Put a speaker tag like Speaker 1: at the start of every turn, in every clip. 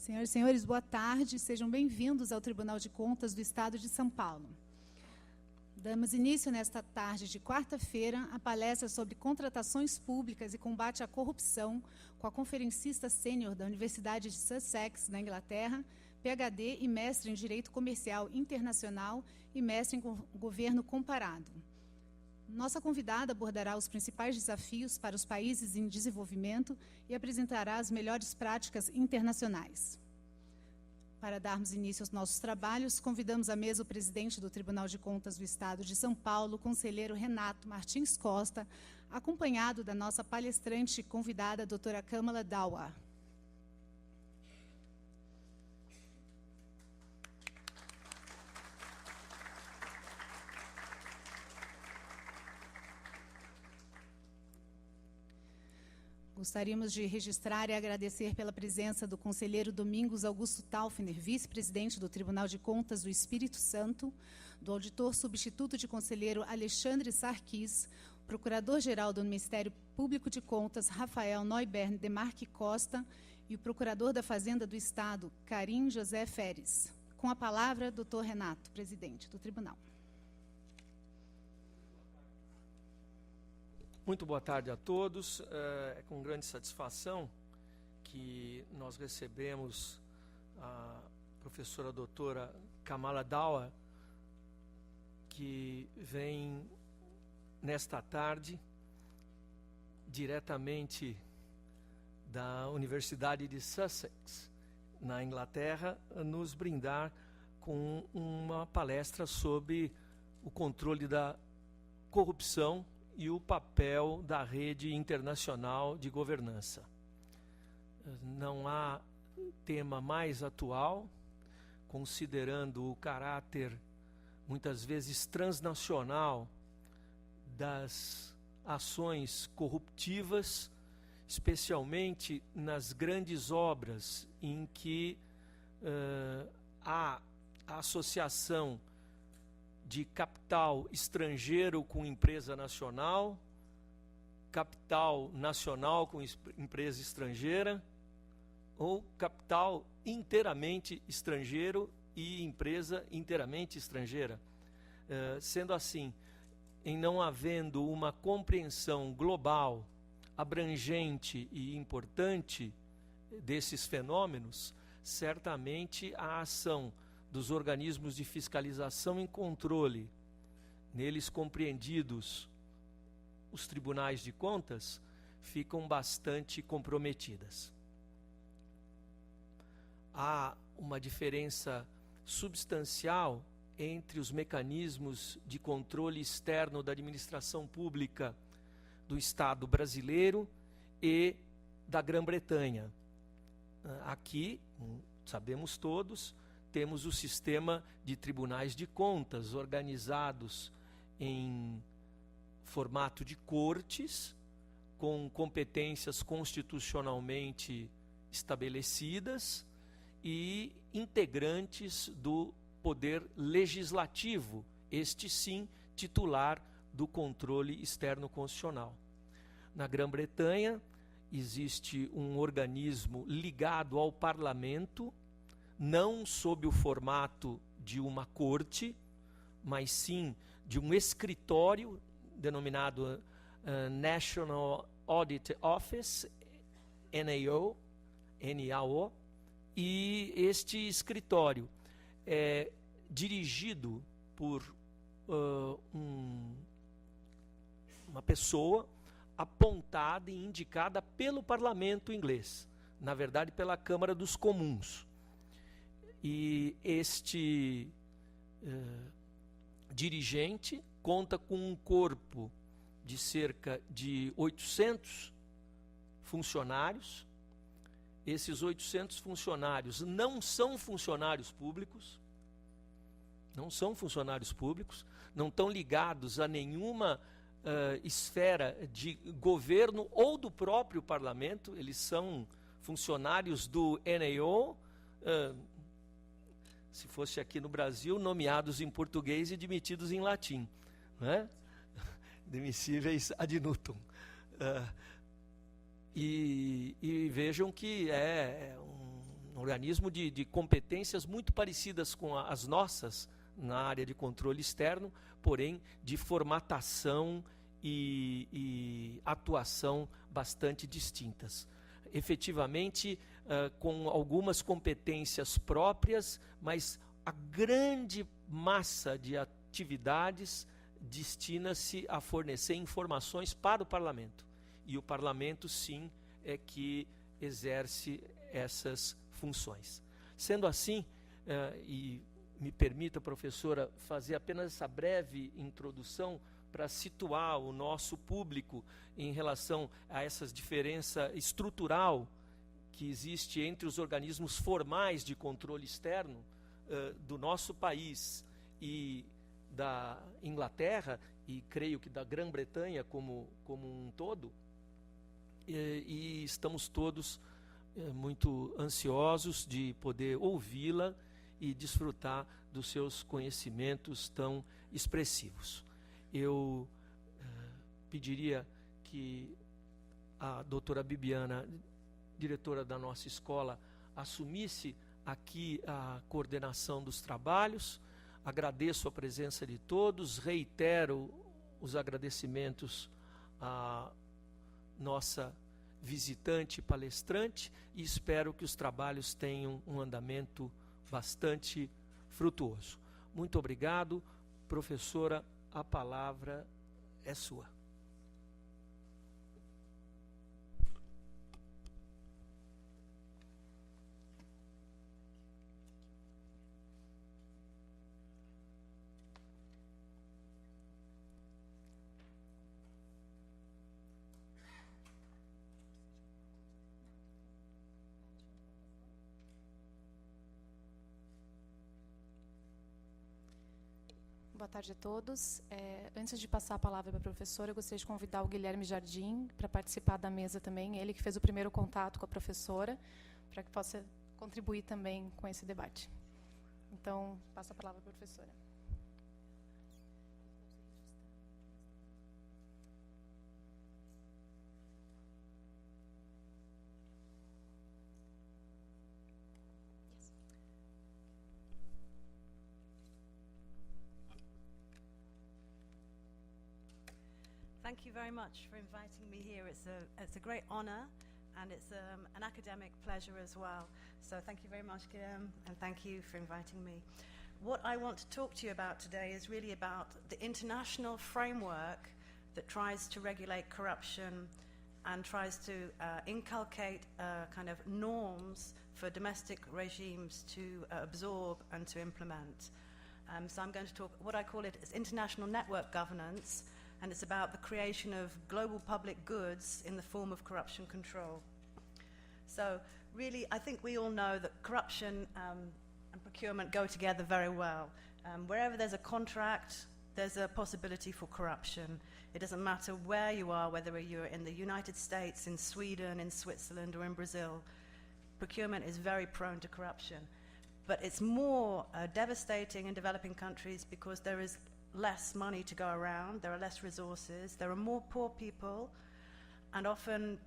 Speaker 1: Senhoras e senhores, boa tarde. Sejam bem-vindos ao Tribunal de Contas do Estado de São Paulo. Damos início nesta tarde de quarta-feira à palestra sobre contratações públicas e combate à corrupção com a conferencista sênior da Universidade de Sussex, na Inglaterra, PhD e mestre em Direito Comercial Internacional e mestre em Governo Comparado. Nossa convidada abordará os principais desafios para os países em desenvolvimento e apresentará as melhores práticas internacionais. Para darmos início aos nossos trabalhos, convidamos à mesa o presidente do Tribunal de Contas do Estado de São Paulo, conselheiro Renato Martins Costa, acompanhado da nossa palestrante convidada, doutora Kamala Dawar. Gostaríamos de registrar e agradecer pela presença do conselheiro Domingos Augusto Taufner, vice-presidente do Tribunal de Contas do Espírito Santo, do auditor substituto de conselheiro Alexandre Sarquis, procurador-geral do Ministério Público de Contas, Rafael Neubern Demarque Costa, e o procurador da Fazenda do Estado, Karim José Feres. Com a palavra, doutor Renato, presidente do Tribunal.
Speaker 2: Muito boa tarde a todos. É com grande satisfação que nós recebemos a professora doutora Kamala Dawar, que vem nesta tarde diretamente da Universidade de Sussex, na Inglaterra, nos brindar com uma palestra sobre o controle da corrupção e o papel da rede internacional de governança. Não há tema mais atual, considerando o caráter, muitas vezes, transnacional das ações corruptivas, especialmente nas grandes obras em que há a associação de capital estrangeiro com empresa nacional, capital nacional com empresa estrangeira, ou capital inteiramente estrangeiro e empresa inteiramente estrangeira. Sendo assim, em não havendo uma compreensão global, abrangente e importante desses fenômenos, certamente a ação dos organismos de fiscalização e controle, neles compreendidos os tribunais de contas, ficam bastante comprometidas. Há uma diferença substancial entre os mecanismos de controle externo da administração pública do Estado brasileiro e da Grã-Bretanha. Aqui, sabemos todos, temos o sistema de tribunais de contas organizados em formato de cortes, com competências constitucionalmente estabelecidas e integrantes do poder legislativo, este sim titular do controle externo constitucional. Na Grã-Bretanha existe um organismo ligado ao parlamento, não sob o formato de uma corte, mas sim de um escritório denominado National Audit Office, NAO, e este escritório é dirigido por uma pessoa apontada e indicada pelo parlamento inglês, na verdade pela Câmara dos Comuns. E este dirigente conta com um corpo de cerca de 800 funcionários. Esses 800 funcionários não são funcionários públicos, não estão ligados a nenhuma esfera de governo ou do próprio parlamento, eles são funcionários do NAO, se fosse aqui no Brasil, nomeados em português e demitidos em latim, né? Demissíveis ad nutum. E vejam que um organismo de competências muito parecidas com as nossas na área de controle externo, porém de formatação e atuação bastante distintas. Efetivamente, com algumas competências próprias, mas a grande massa de atividades destina-se a fornecer informações para o Parlamento. E o Parlamento, sim, é que exerce essas funções. Sendo assim, e me permita, professora, fazer apenas essa breve introdução para situar o nosso público em relação a essa diferença estrutural que existe entre os organismos formais de controle externo do nosso país e da Inglaterra, e creio que da Grã-Bretanha como um todo, e estamos todos muito ansiosos de poder ouvi-la e desfrutar dos seus conhecimentos tão expressivos. Eu pediria que a doutora Bibiana, diretora da nossa escola, assumisse aqui a coordenação dos trabalhos. Agradeço a presença de todos, reitero os agradecimentos à nossa visitante palestrante e espero que os trabalhos tenham um andamento bastante frutuoso. Muito obrigado, professora, a palavra é sua.
Speaker 3: Boa tarde a todos. Antes de passar a palavra para a professora, eu gostaria de convidar o Guilherme Jardim para participar da mesa também, ele que fez o primeiro contato com a professora, para que possa contribuir também com esse debate. Então, passo a palavra para a professora.
Speaker 4: Thank you very much for inviting me here. It's a great honor, and it's an academic pleasure as well. So thank you very much, Guillaume, and thank you for inviting me. What I want to talk to you about today is really about the international framework that tries to regulate corruption and tries to inculcate kind of norms for domestic regimes to absorb and to implement. So I'm going to talk, what I call it is international network governance, and it's about the creation of global public goods in the form of corruption control. So really, I think we all know that corruption and procurement go together very well. Wherever there's a contract, there's a possibility for corruption. It doesn't matter where you are, whether you're in the United States, in Sweden, in Switzerland, or in Brazil. Procurement is very prone to corruption. But it's more devastating in developing countries because there is less money to go around, there are less resources, there are more poor people, and often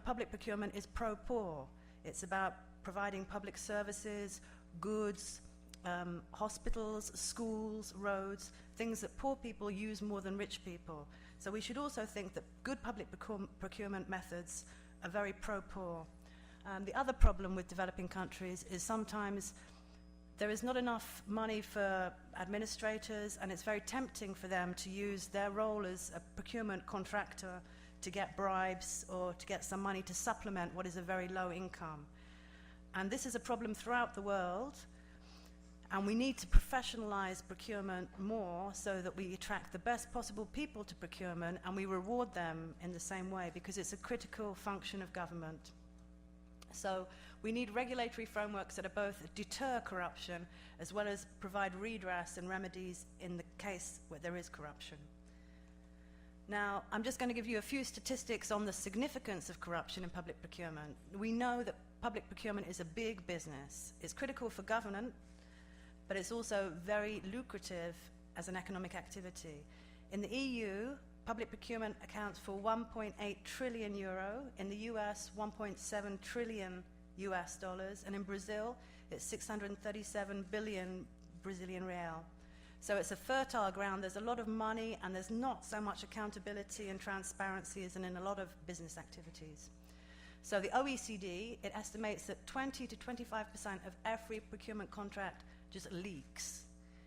Speaker 4: public procurement is pro-poor. It's about providing public services, goods, hospitals, schools, roads, things that poor people use more than rich people. So we should also think that good public procurement methods are very pro-poor. The other problem with developing countries is sometimes there is not enough money for administrators, and it's very tempting for them to use their role as a procurement contractor to get bribes or to get some money to supplement what is a very low income. And this is a problem throughout the world, and we need to professionalize procurement more so that we attract the best possible people to procurement and we reward them in the same way, because it's a critical function of government. So we need regulatory frameworks that are both deter corruption as well as provide redress and remedies in the case where there is corruption. Now, I'm just going to give you a few statistics on the significance of corruption in public procurement. We know that public procurement is a big business. It's critical for government, but it's also very lucrative as an economic activity. In the EU, public procurement accounts for 1.8 trillion euro. In the US, 1.7 trillion US dollars, and in Brazil, it's 637 billion Brazilian real. So it's a fertile ground. There's a lot of money, and there's not so much accountability and transparency as in a lot of business activities. So the OECD, it estimates that 20 to 25% of every procurement contract just leaks.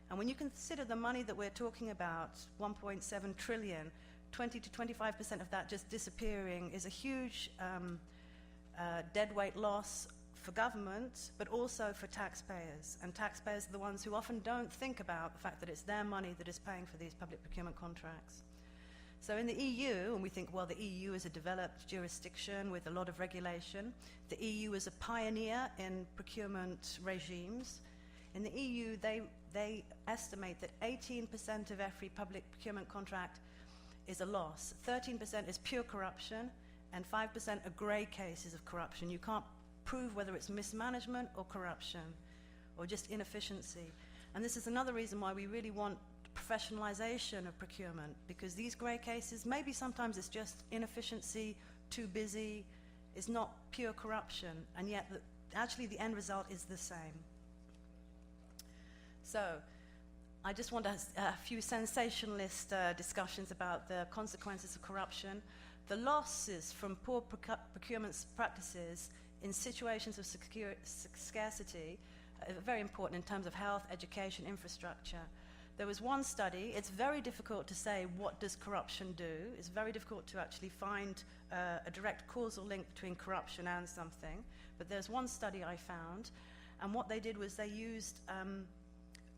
Speaker 4: And when you consider the money that we're talking about, 1.7 trillion, 20 to 25% of that just disappearing is a huge deadweight loss for government, but also for taxpayers. And taxpayers are the ones who often don't think about the fact that it's their money that is paying for these public procurement contracts. So in the EU, and we think, well, the EU is a developed jurisdiction with a lot of regulation. The EU is a pioneer in procurement regimes. In the EU, they estimate that 18% of every public procurement contract is a loss. 13% is pure corruption, and 5% are grey cases of corruption. You can't prove whether it's mismanagement or corruption or just inefficiency. And this is another reason why we really want professionalization of procurement, because these grey cases, maybe sometimes it's just inefficiency, too busy, it's not pure corruption, and yet actually the end result is the same. So I just want a few sensationalist discussions about the consequences of corruption. The losses from poor procurement practices in situations of scarcity are very important in terms of health, education, infrastructure. There was one study. It's very difficult to say what does corruption do. It's very difficult to actually find a direct causal link between corruption and something. But there's one study I found, and what they did was they used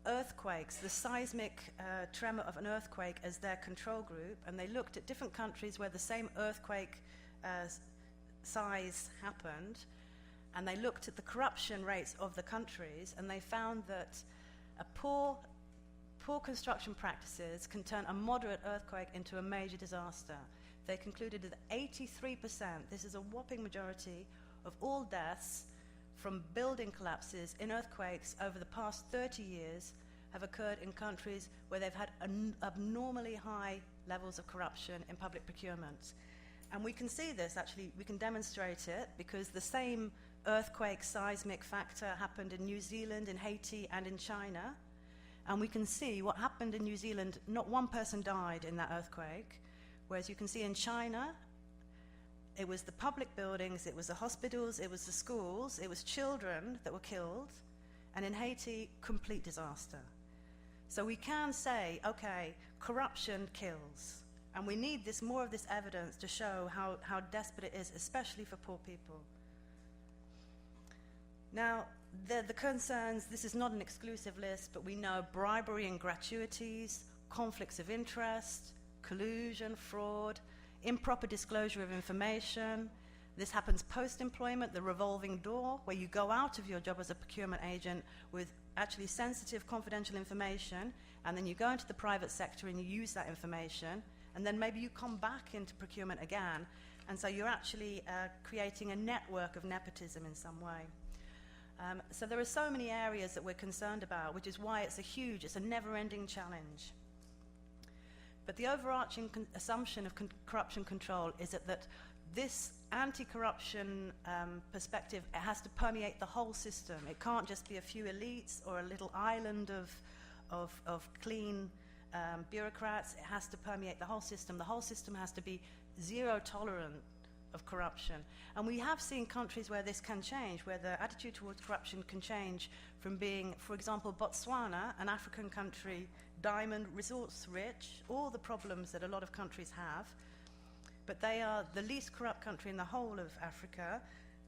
Speaker 4: earthquakes, the seismic tremor of an earthquake as their control group, and they looked at different countries where the same earthquake size happened, and they looked at the corruption rates of the countries, and they found that poor construction practices can turn a moderate earthquake into a major disaster. They concluded that 83%, this is a whopping majority, of all deaths from building collapses in earthquakes over the past 30 years have occurred in countries where they've had abnormally high levels of corruption in public procurement. And we can see this, actually, we can demonstrate it, because the same earthquake seismic factor happened in New Zealand, in Haiti, and in China. And we can see what happened in New Zealand. Not one person died in that earthquake, whereas you can see in China, it was the public buildings, it was the hospitals, it was the schools, it was children that were killed, and in Haiti, complete disaster. So we can say, okay, corruption kills, and we need more of this evidence to show how desperate it is, especially for poor people. Now, the concerns, this is not an exclusive list, but we know bribery and gratuities, conflicts of interest, collusion, fraud, improper disclosure of information. This happens post-employment, the revolving door, where you go out of your job as a procurement agent with actually sensitive, confidential information, and then you go into the private sector and you use that information, and then maybe you come back into procurement again, and so you're actually creating a network of nepotism in some way. So there are so many areas that we're concerned about, which is why it's a never-ending challenge. But the overarching assumption of corruption control is that this anti-corruption perspective, it has to permeate the whole system. It can't just be a few elites or a little island of clean bureaucrats. It has to permeate the whole system. The whole system has to be zero tolerant of corruption. And we have seen countries where this can change, where the attitude towards corruption can change from being, for example, Botswana, an African country, diamond, resource rich, all the problems that a lot of countries have, but they are the least corrupt country in the whole of Africa,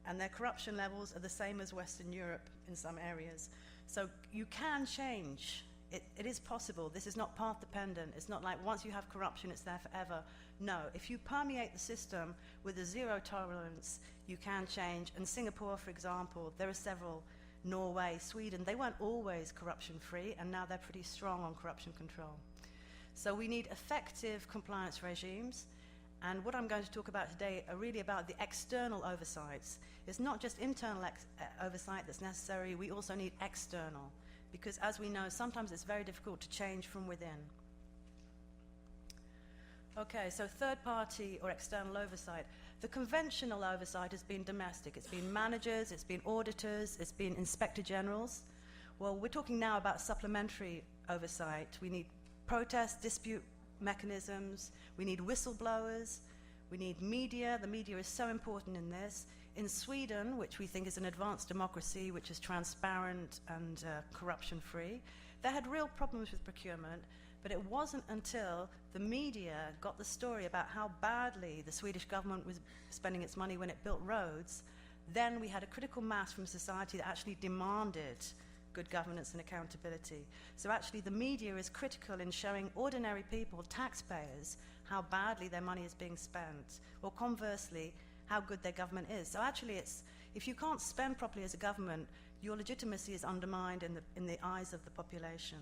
Speaker 4: and their corruption levels are the same as Western Europe in some areas. So you can change. It is possible. This is not path dependent. It's not like once you have corruption, it's there forever. No, if you permeate the system with a zero tolerance, you can change. And Singapore, for example, there are several, Norway, Sweden, they weren't always corruption free, and now they're pretty strong on corruption control. So we need effective compliance regimes. And what I'm going to talk about today are really about the external oversights. It's not just internal oversight that's necessary, we also need external. Because as we know, sometimes it's very difficult to change from within. Okay, so third party or external oversight. The conventional oversight has been domestic. It's been managers, it's been auditors, it's been inspector generals. Well, we're talking now about supplementary oversight. We need protest, dispute mechanisms, we need whistleblowers, we need media. The media is so important in this. In Sweden, which we think is an advanced democracy, which is transparent and corruption-free, they had real problems with procurement, but it wasn't until the media got the story about how badly the Swedish government was spending its money when it built roads, then we had a critical mass from society that actually demanded good governance and accountability. So actually the media is critical in showing ordinary people, taxpayers, how badly their money is being spent, or conversely, how good their government is. So actually it's, if you can't spend properly as a government, your legitimacy is undermined in the eyes of the population.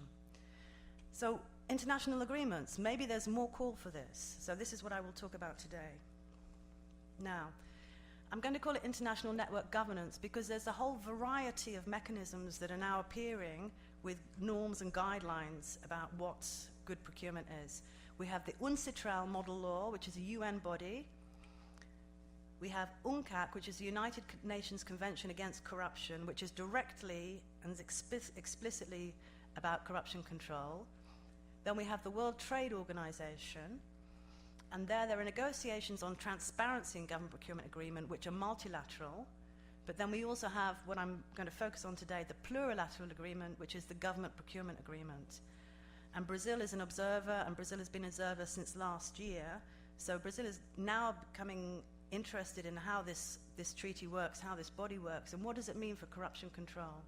Speaker 4: So international agreements, maybe there's more call for this. So this is what I will talk about today. Now, I'm going to call it international network governance because there's a whole variety of mechanisms that are now appearing with norms and guidelines about what good procurement is. We have the Uncitral model law, which is a UN body. We have Uncap, which is the United Nations Convention Against Corruption, which is directly and explicitly about corruption control. Then we have the World Trade Organization, and there are negotiations on transparency in government procurement agreement, which are multilateral. But then we also have what I'm going to focus on today, the plurilateral agreement, which is the government procurement agreement. And Brazil is an observer, and Brazil has been an observer since last year. So Brazil is now becoming interested in how this treaty works, how this body works, and what does it mean for corruption control.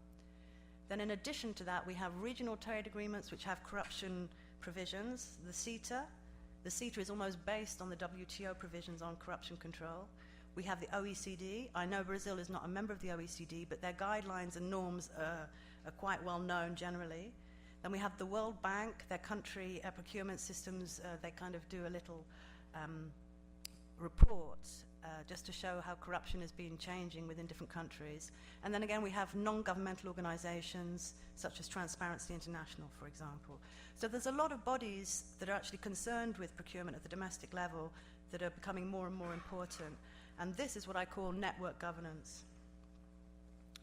Speaker 4: Then in addition to that, we have regional trade agreements which have corruption provisions. The CETA is almost based on the WTO provisions on corruption control. We have the OECD. I know Brazil is not a member of the OECD, but their guidelines and norms are quite well known generally. Then we have the World Bank, their country procurement systems, they kind of do a little report just to show how corruption has been changing within different countries. And then again, we have non-governmental organizations such as Transparency International, for example. So there's a lot of bodies that are actually concerned with procurement at the domestic level that are becoming more and more important. And this is what I call network governance.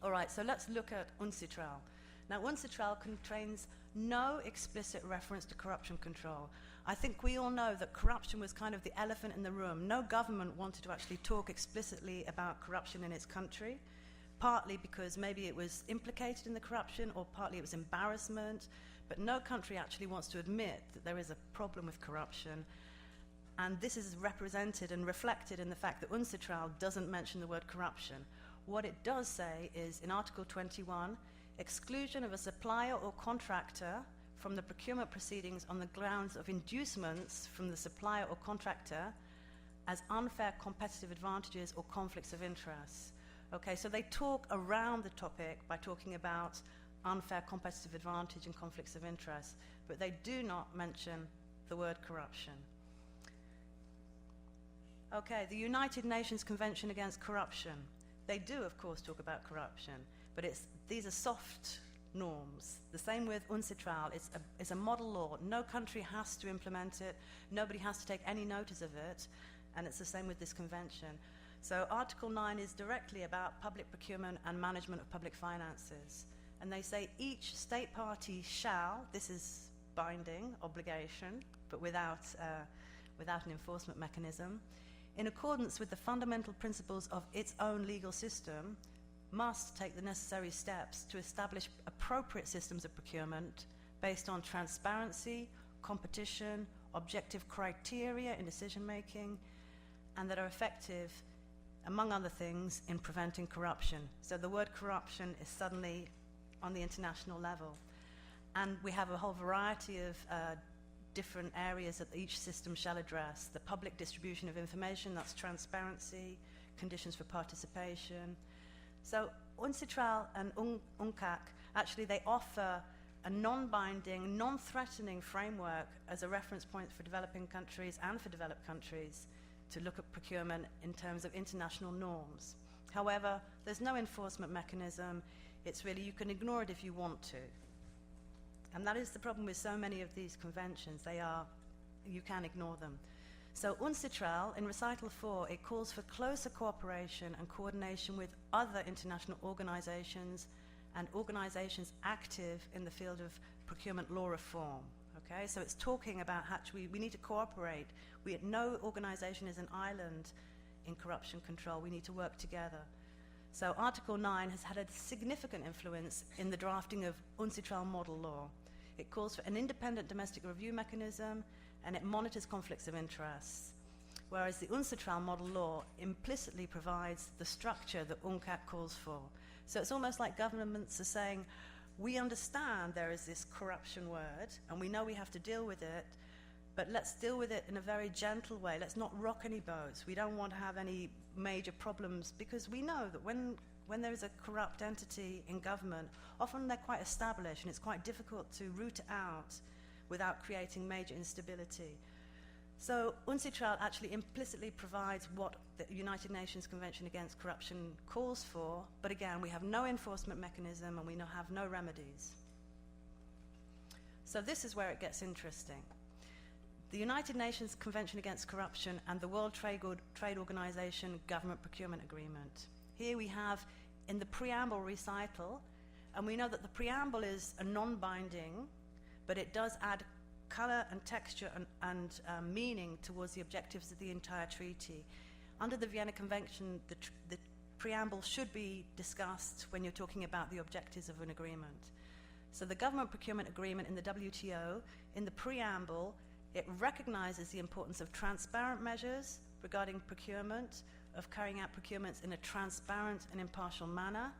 Speaker 4: All right, so let's look at Uncitral. Now, Uncitral contains no explicit reference to corruption control. I think we all know that corruption was kind of the elephant in the room. No government wanted to actually talk explicitly about corruption in its country, partly because maybe it was implicated in the corruption, or partly it was embarrassment, but no country actually wants to admit that there is a problem with corruption. And this is represented and reflected in the fact that Uncitral doesn't mention the word corruption. What it does say is, in Article 21, exclusion of a supplier or contractor from the procurement proceedings on the grounds of inducements from the supplier or contractor as unfair competitive advantages or conflicts of interest. Okay, so they talk around the topic by talking about unfair competitive advantage and conflicts of interest, but they do not mention the word corruption. Okay, the United Nations Convention Against Corruption. They do, of course, talk about corruption, but these are soft norms. The same with Uncitral. It's a model law. No country has to implement it. Nobody has to take any notice of it. And it's the same with this convention. So Article 9 is directly about public procurement and management of public finances. And they say each state party shall, this is binding, obligation, but without an enforcement mechanism, in accordance with the fundamental principles of its own legal system, must take the necessary steps to establish appropriate systems of procurement based on transparency, competition, objective criteria in decision-making, and that are effective, among other things, in preventing corruption. So the word corruption is suddenly on the international level. And we have a whole variety of different areas that each system shall address. The public distribution of information, that's transparency, conditions for participation. So Uncitral and Uncap, actually they offer a non-binding, non-threatening framework as a reference point for developing countries and for developed countries to look at procurement in terms of international norms. However, there's no enforcement mechanism. It's really, you can ignore it if you want to. And that is the problem with so many of these conventions. You can ignore them. So Uncitral, in Recital 4, it calls for closer cooperation and coordination with other international organizations and organizations active in the field of procurement law reform. Okay, so it's talking about how we need to cooperate. No organization is an island in corruption control. We need to work together. So Article 9 has had a significant influence in the drafting of Uncitral model law. It calls for an independent domestic review mechanism, and it monitors conflicts of interests. Whereas the Uncitral model law implicitly provides the structure that Uncap calls for. So it's almost like governments are saying, we understand there is this corruption word, and we know we have to deal with it, but let's deal with it in a very gentle way. Let's not rock any boats. We don't want to have any major problems, because we know that when there is a corrupt entity in government, often they're quite established, and it's quite difficult to root it out without creating major instability. So Uncitral actually implicitly provides what the United Nations Convention Against Corruption calls for, but again, we have no enforcement mechanism and we have no remedies. So this is where it gets interesting. The United Nations Convention Against Corruption and the World Trade Organization Government Procurement Agreement. Here we have in the preamble recital, and we know that the preamble is a non-binding, but it does add color and texture and meaning towards the objectives of the entire treaty. Under the Vienna Convention, the preamble should be discussed when you're talking about the objectives of an agreement. So the Government Procurement Agreement in the WTO, in the preamble, it recognizes the importance of transparent measures regarding procurement, of carrying out procurements in a transparent and impartial manner,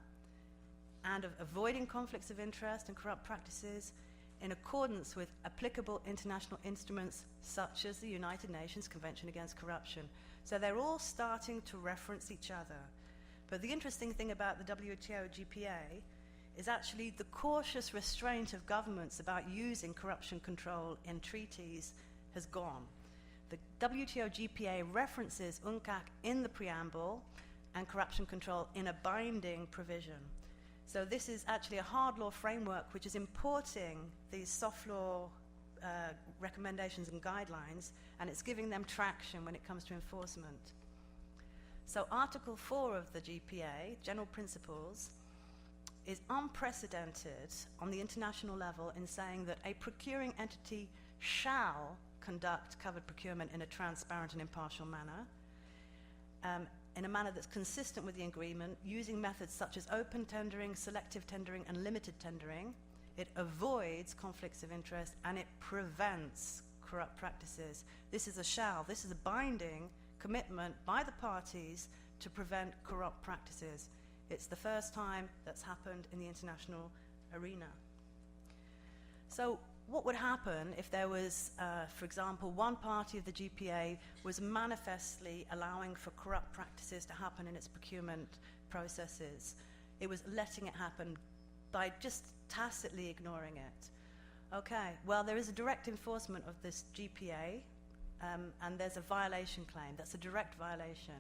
Speaker 4: and of avoiding conflicts of interest and corrupt practices in accordance with applicable international instruments such as the United Nations Convention Against Corruption. So they're all starting to reference each other. But the interesting thing about the WTO GPA is actually the cautious restraint of governments about using corruption control in treaties has gone. The WTO GPA references Uncap in the preamble and corruption control in a binding provision. So this is actually a hard law framework which is importing these soft law recommendations and guidelines, and it's giving them traction when it comes to enforcement. So Article 4 of the GPA, General Principles, is unprecedented on the international level in saying that a procuring entity shall conduct covered procurement in a transparent and impartial manner, in a manner that's consistent with the agreement, using methods such as open tendering, selective tendering, and limited tendering. It avoids conflicts of interest, and it prevents corrupt practices. This is a shall. This is a binding commitment by the parties to prevent corrupt practices. It's the first time that's happened in the international arena. So what would happen if there was, for example, one party of the GPA was manifestly allowing for corrupt practices to happen in its procurement processes? It was letting it happen by just tacitly ignoring it. Okay, well, there is a direct enforcement of this GPA, and there's a violation claim. That's a direct violation.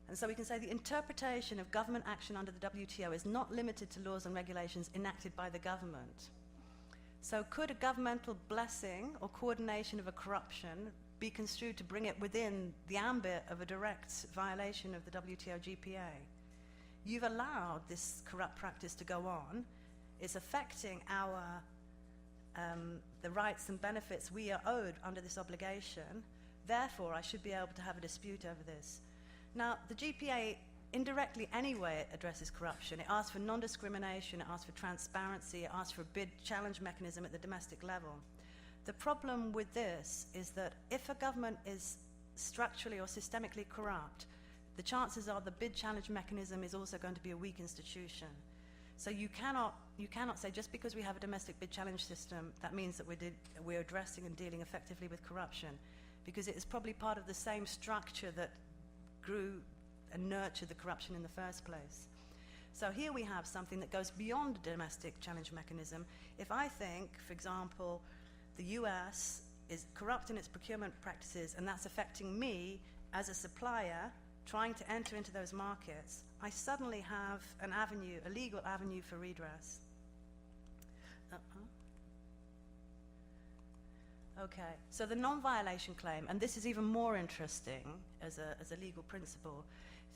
Speaker 4: And so we can say the interpretation of government action under the WTO is not limited to laws and regulations enacted by the government. So could a governmental blessing or coordination of a corruption be construed to bring it within the ambit of a direct violation of the WTO GPA? You've allowed this corrupt practice to go on. It's affecting the rights and benefits we are owed under this obligation. Therefore, I should be able to have a dispute over this. Now, the GPA indirectly anyway it addresses corruption. It asks for non-discrimination, it asks for transparency, it asks for a bid challenge mechanism at the domestic level. The problem with this is that if a government is structurally or systemically corrupt, the chances are the bid challenge mechanism is also going to be a weak institution. So you cannot say just because we have a domestic bid challenge system, that means that we're addressing and dealing effectively with corruption, because it is probably part of the same structure that grew and nurtured the corruption in the first place. So here we have something that goes beyond a domestic challenge mechanism. If I think, for example, the US is corrupt in its procurement practices and that's affecting me as a supplier trying to enter into those markets, I suddenly have an avenue, a legal avenue for redress. Okay, so the non-violation claim, and this is even more interesting as a legal principle.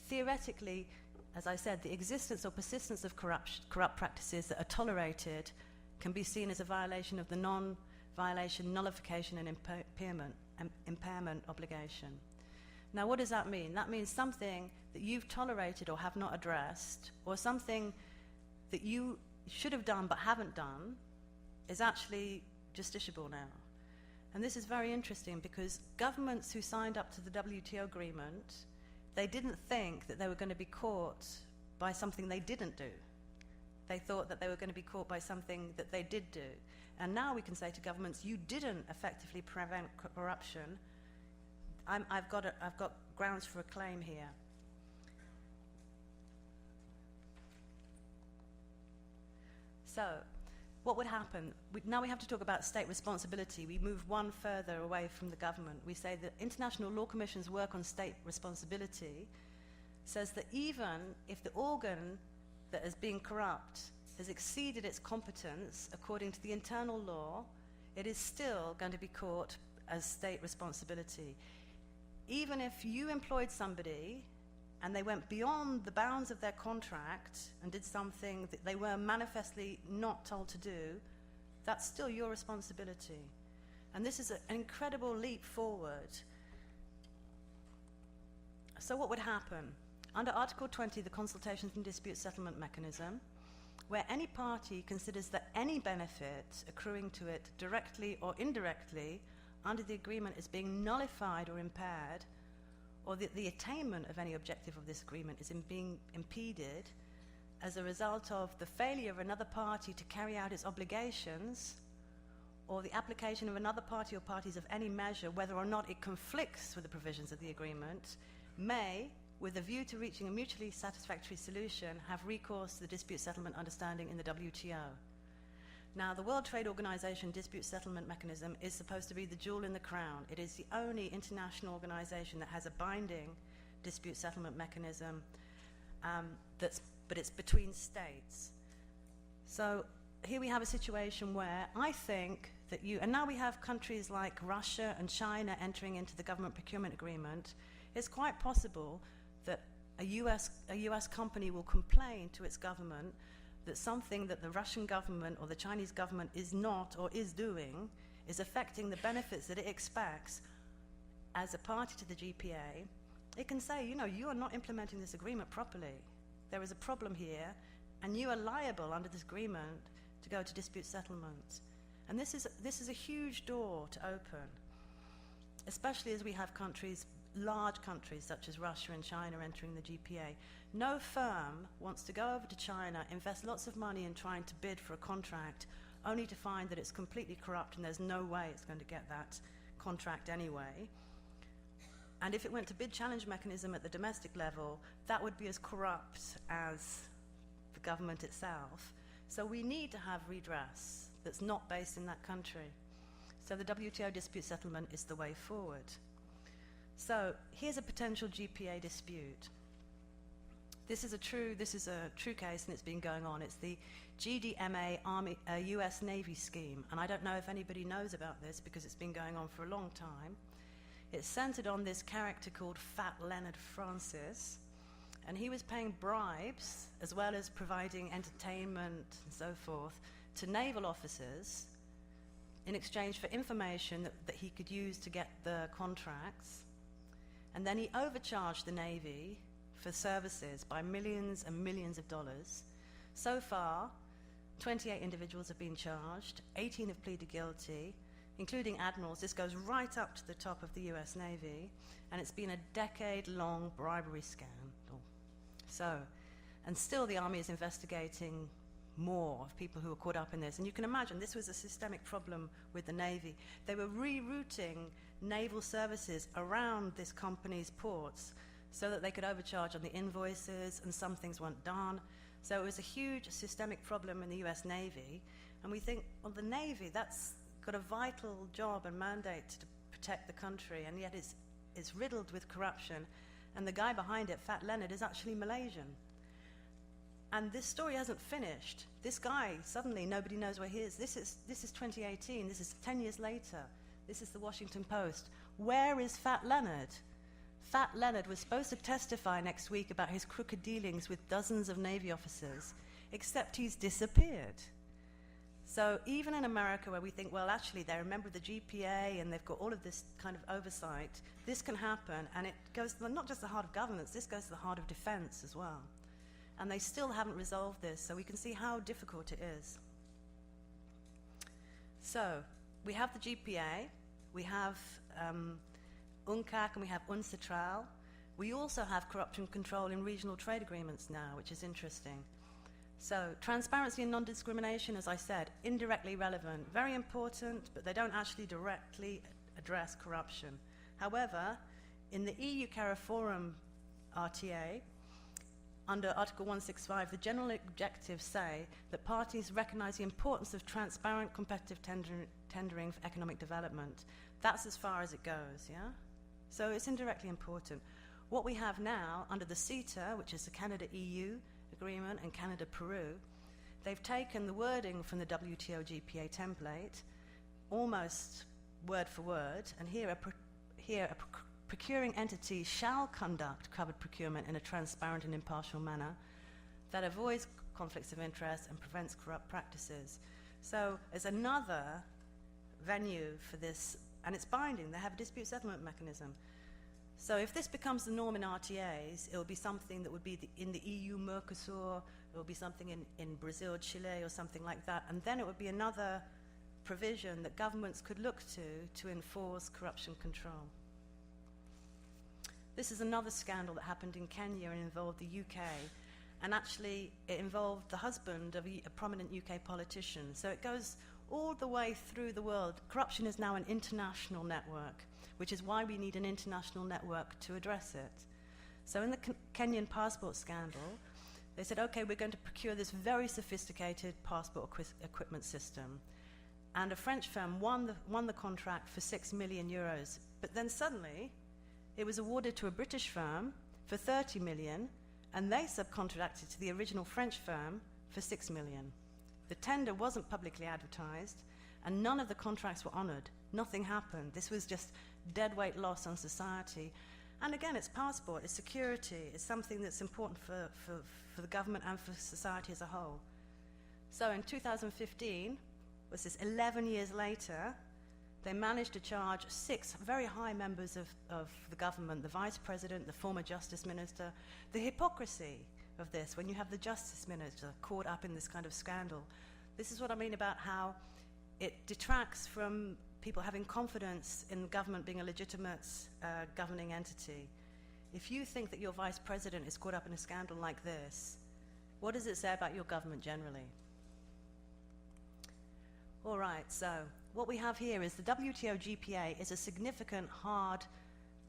Speaker 4: Theoretically, as I said, the existence or persistence of corrupt practices that are tolerated can be seen as a violation of the non-violation nullification and impairment obligation. Now, what does that mean? That means something that you've tolerated or have not addressed, or something that you should have done but haven't done, is actually justiciable now. And this is very interesting because governments who signed up to the WTO agreement, they didn't think that they were going to be caught by something they didn't do. They thought that they were going to be caught by something that they did do. And now we can say to governments, you didn't effectively prevent corruption. I've got grounds for a claim here. So, what would happen? Now we have to talk about state responsibility. We move one further away from the government. We say that International Law Commission's work on state responsibility says that even if the organ that is being corrupt has exceeded its competence according to the internal law, it is still going to be caught as state responsibility. Even if you employed somebody and they went beyond the bounds of their contract and did something that they were manifestly not told to do, that's still your responsibility. And this is an incredible leap forward. So what would happen? Under Article 20, the Consultations and Dispute Settlement Mechanism, where any party considers that any benefit accruing to it directly or indirectly under the agreement is being nullified or impaired, or that the attainment of any objective of this agreement is being impeded as a result of the failure of another party to carry out its obligations, or the application of another party or parties of any measure, whether or not it conflicts with the provisions of the agreement, may, with a view to reaching a mutually satisfactory solution, have recourse to the dispute settlement understanding in the WTO. Now, the World Trade Organization dispute settlement mechanism is supposed to be the jewel in the crown. It is the only international organization that has a binding dispute settlement mechanism, but it's between states. So here we have a situation where I think that and now we have countries like Russia and China entering into the government procurement agreement. It's quite possible that a US company will complain to its government that something that the Russian government or the Chinese government is not or is doing is affecting the benefits that it expects as a party to the GPA. It can say, you are not implementing this agreement properly. There is a problem here, and you are liable under this agreement to go to dispute settlement. And this is a huge door to open, especially as we have large countries such as Russia and China entering the GPA. No firm wants to go over to China, invest lots of money in trying to bid for a contract, only to find that it's completely corrupt and there's no way it's going to get that contract anyway. And if it went to bid challenge mechanism at the domestic level, that would be as corrupt as the government itself. So we need to have redress that's not based in that country. So the WTO dispute settlement is the way forward. So here's a potential GPA dispute. This is a true case, and it's been going on. It's the GDMA US Navy scheme, and I don't know if anybody knows about this because it's been going on for a long time. It's centered on this character called Fat Leonard Francis, and he was paying bribes as well as providing entertainment and so forth to naval officers in exchange for information that he could use to get the contracts. And then he overcharged the Navy for services by millions and millions of dollars. So far, 28 individuals have been charged, 18 have pleaded guilty, including admirals. This goes right up to the top of the US Navy, and it's been a decade-long bribery scandal. So, and still the Army is investigating more of people who were caught up in this. And you can imagine this was a systemic problem with the Navy. They were rerouting naval services around this company's ports so that they could overcharge on the invoices, and some things weren't done. So it was a huge systemic problem in the US Navy. And we think, well, the Navy, that's got a vital job and mandate to protect the country, and yet it's riddled with corruption. And the guy behind it, Fat Leonard, is actually Malaysian. And this story hasn't finished. This guy, suddenly nobody knows where he is. This is 2018, this is 10 years later. This is the Washington Post. Where is Fat Leonard? Fat Leonard was supposed to testify next week about his crooked dealings with dozens of Navy officers, except he's disappeared. So even in America, where we think, well, actually, they're a member of the GPA and they've got all of this kind of oversight, this can happen, and it goes to not just the heart of governance, this goes to the heart of defense as well. And they still haven't resolved this, so we can see how difficult it is. So we have the GPA, we have Uncap, and we have Uncitral. We also have corruption control in regional trade agreements now, which is interesting. So transparency and non-discrimination, as I said, indirectly relevant, very important, but they don't actually directly address corruption. However, in the EU CARIFORUM RTA, under Article 165, the general objectives say that parties recognize the importance of transparent competitive tendering for economic development. That's as far as it goes, yeah? So it's indirectly important. What we have now under the CETA, which is the Canada-EU agreement, and Canada-Peru, they've taken the wording from the WTO GPA template, almost word for word, and here a procuring entity shall conduct covered procurement in a transparent and impartial manner that avoids conflicts of interest and prevents corrupt practices. So there's another venue for this, and it's binding. They have a dispute settlement mechanism. So if this becomes the norm in RTAs, it will be something that would be in the EU Mercosur, it will be something in Brazil, Chile, or something like that, and then it would be another provision that governments could look to enforce corruption control. This is another scandal that happened in Kenya and involved the UK, and actually it involved the husband of a prominent UK politician. So it goes all the way through the world. Corruption is now an international network, which is why we need an international network to address it. So in the Kenyan passport scandal, they said, okay, we're going to procure this very sophisticated passport equipment system. And a French firm won the contract for 6 million euros. But then suddenly, it was awarded to a British firm for 30 million, and they subcontracted to the original French firm for 6 million. The tender wasn't publicly advertised, and none of the contracts were honored. Nothing happened. This was just deadweight loss on society. And again, it's passport, it's security, it's something that's important for the government and for society as a whole. So in 2015, was this 11 years later, they managed to charge 6 very high members of the government, the vice president, the former justice minister. The hypocrisy of this, when you have the justice minister caught up in this kind of scandal. This is what I mean about how it detracts from people having confidence in government being a legitimate governing entity. If you think that your vice president is caught up in a scandal like this, what does it say about your government generally? All right, so what we have here is the WTO GPA is a significant hard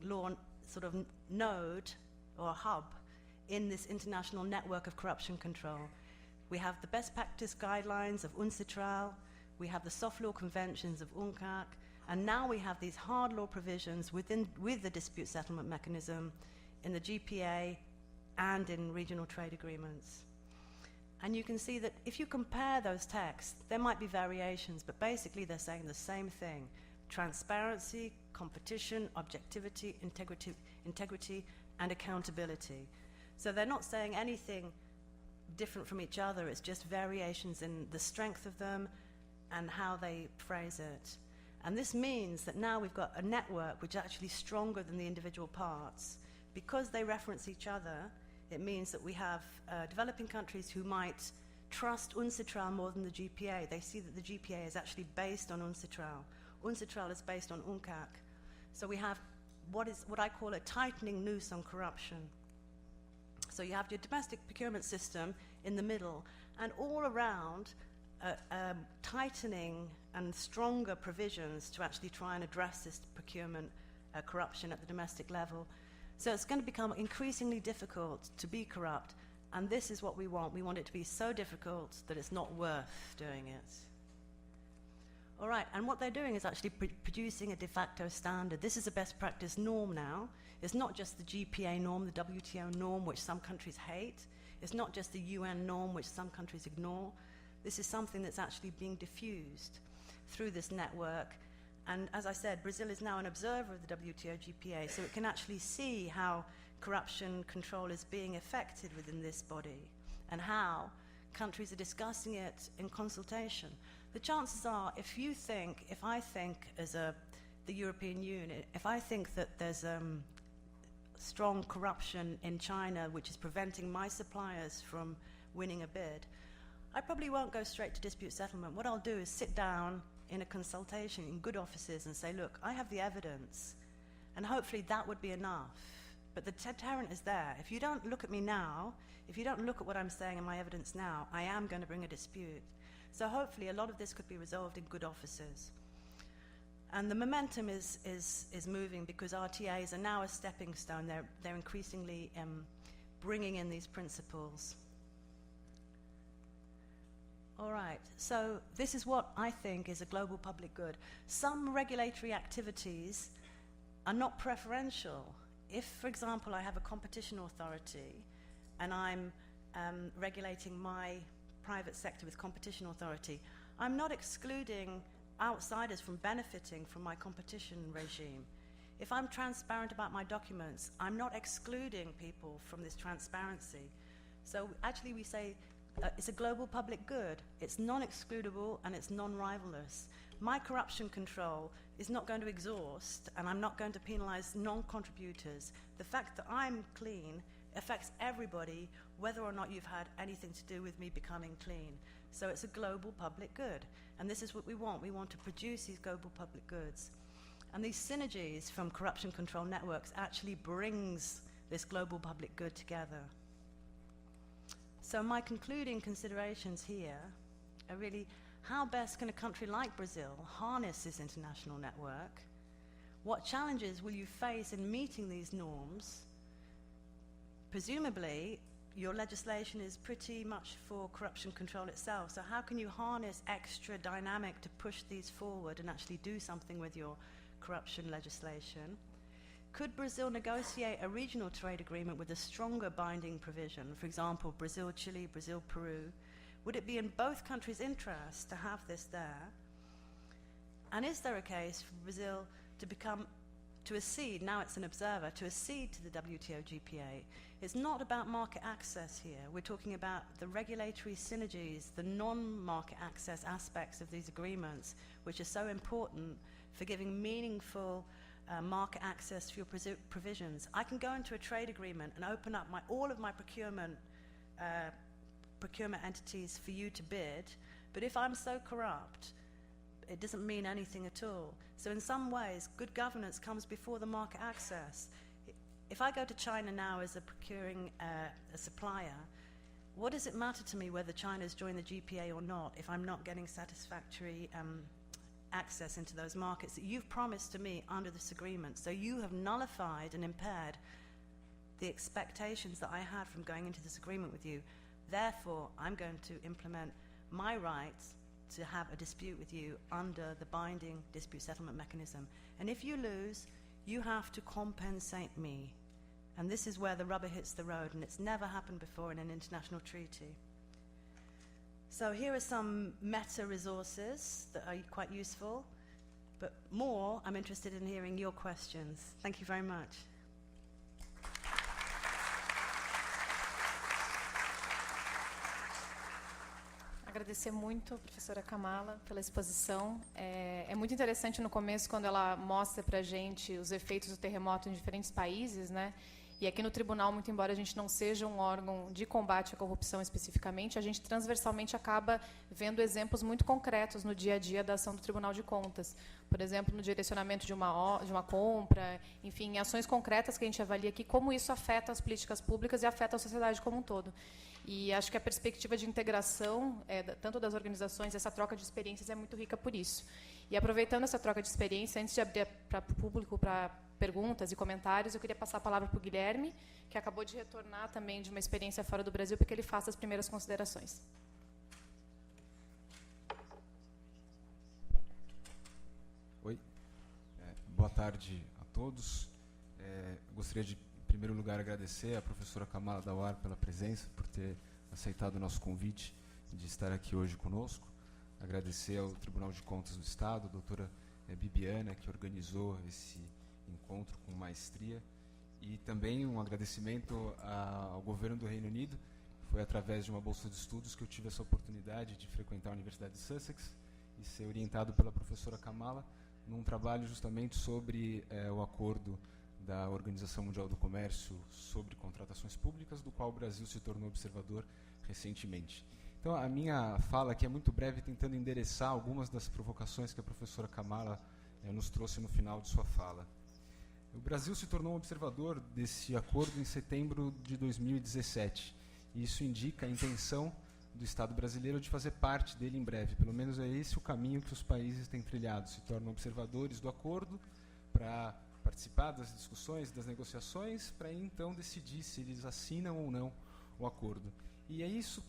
Speaker 4: law sort of node or hub in this international network of corruption control. We have the best practice guidelines of Uncitral, we have the soft law conventions of Uncap, and now we have these hard law provisions with the dispute settlement mechanism in the GPA and in regional trade agreements. And you can see that if you compare those texts, there might be variations, but basically they're saying the same thing. Transparency, competition, objectivity, integrity, and accountability. So they're not saying anything different from each other, it's just variations in the strength of them and how they phrase it. And this means that now we've got a network which is actually stronger than the individual parts. Because they reference each other, it means that we have developing countries who might trust Uncitral more than the GPA. They see that the GPA is actually based on Uncitral. Uncitral is based on Uncap. So we have what I call a tightening noose on corruption. So you have your domestic procurement system in the middle, and all around tightening and stronger provisions to actually try and address this procurement corruption at the domestic level. So it's going to become increasingly difficult to be corrupt, and this is what we want. We want it to be so difficult that it's not worth doing it. All right, and what they're doing is actually producing a de facto standard. This is a best practice norm now. It's not just the GPA norm, the WTO norm, which some countries hate. It's not just the UN norm, which some countries ignore. This is something that's actually being diffused through this network, And as I said, Brazil is now an observer of the WTO GPA, so it can actually see how corruption control is being effected within this body and how countries are discussing it in consultation. The chances are, if I think as the European Union, if I think that there's strong corruption in China which is preventing my suppliers from winning a bid, I probably won't go straight to dispute settlement. What I'll do is sit down in a consultation in good offices and say, look, I have the evidence, and hopefully that would be enough. But the deterrent is there. If you don't look at me now, if you don't look at what I'm saying and my evidence now, I am going to bring a dispute. So hopefully a lot of this could be resolved in good offices. And the momentum is moving because RTAs are now a stepping stone. They're increasingly bringing in these principles. All right, so this is what I think is a global public good. Some regulatory activities are not preferential. If, for example, I have a competition authority and I'm regulating my private sector with competition authority, I'm not excluding outsiders from benefiting from my competition regime. If I'm transparent about my documents, I'm not excluding people from this transparency. So actually we say it's a global public good. It's non-excludable and it's non-rivalrous. My corruption control is not going to exhaust, and I'm not going to penalize non-contributors. The fact that I'm clean affects everybody, whether or not you've had anything to do with me becoming clean. So it's a global public good. And this is what we want. We want to produce these global public goods. And these synergies from corruption control networks actually brings this global public good together. So my concluding considerations here are really, how best can a country like Brazil harness this international network? What challenges will you face in meeting these norms? Presumably, your legislation is pretty much for corruption control itself, so how can you harness extra dynamic to push these forward and actually do something with your corruption legislation? Could Brazil negotiate a regional trade agreement with a stronger binding provision? For example, Brazil-Chile, Brazil-Peru. Would it be in both countries' interest to have this there? And is there a case for Brazil to accede, now it's an observer, to accede to the WTO GPA? It's not about market access here. We're talking about the regulatory synergies, the non-market access aspects of these agreements, which are so important for giving meaningful market access to your provisions. I can go into a trade agreement and open up all of my procurement entities for you to bid, but if I'm so corrupt, it doesn't mean anything at all. So in some ways, good governance comes before the market access. If I go to China now as a procuring a supplier, what does it matter to me whether China's joined the GPA or not if I'm not getting satisfactory access into those markets that you've promised to me under this agreement? So you have nullified and impaired the expectations that I had from going into this agreement with you. Therefore, I'm going to implement my rights to have a dispute with you under the binding dispute settlement mechanism. And if you lose, you have to compensate me. And this is where the rubber hits the road, and it's never happened before in an international treaty. So here are some meta resources that are quite useful, but more, I'm interested in hearing your questions. Thank you very much.
Speaker 3: Agradecer muito, professora Kamala, pela exposição. É muito interessante no começo, quando ela mostra para a gente os efeitos do terremoto em diferentes países, né? E aqui no tribunal, muito embora a gente não seja um órgão de combate à corrupção especificamente, a gente transversalmente acaba vendo exemplos muito concretos no dia a dia da ação do Tribunal de Contas. Por exemplo, no direcionamento de uma compra, enfim, em ações concretas que a gente avalia aqui, como isso afeta as políticas públicas e afeta a sociedade como um todo. E acho que a perspectiva de integração, tanto das organizações, essa troca de experiências é muito rica por isso. E aproveitando essa troca de experiência, antes de abrir para o público para perguntas e comentários, eu queria passar a palavra para o Guilherme, que acabou de retornar também de uma experiência fora do Brasil, para que ele faça as primeiras considerações.
Speaker 5: Oi, boa tarde a todos. Gostaria de, em primeiro lugar, agradecer à professora Kamala Dawar pela presença, por ter aceitado o nosso convite de estar aqui hoje conosco. Agradecer ao Tribunal de Contas do Estado, a doutora Bibiana, que organizou esse encontro com maestria, e também um agradecimento ao governo do Reino Unido. Foi através de uma bolsa de estudos que eu tive essa oportunidade de frequentar a Universidade de Sussex e ser orientado pela professora Kamala num trabalho justamente sobre o acordo da Organização Mundial do Comércio sobre contratações públicas, do qual o Brasil se tornou observador recentemente. Então, a minha fala aqui é muito breve, tentando endereçar algumas das provocações que a professora Kamala nos trouxe no final de sua fala. O Brasil se tornou um observador desse acordo em setembro de 2017, e isso indica a intenção do Estado brasileiro de fazer parte dele em breve. Pelo menos é esse o caminho que os países têm trilhado. Se tornam observadores do acordo para participar das discussões, das negociações, para então decidir se eles assinam ou não o acordo. E é isso,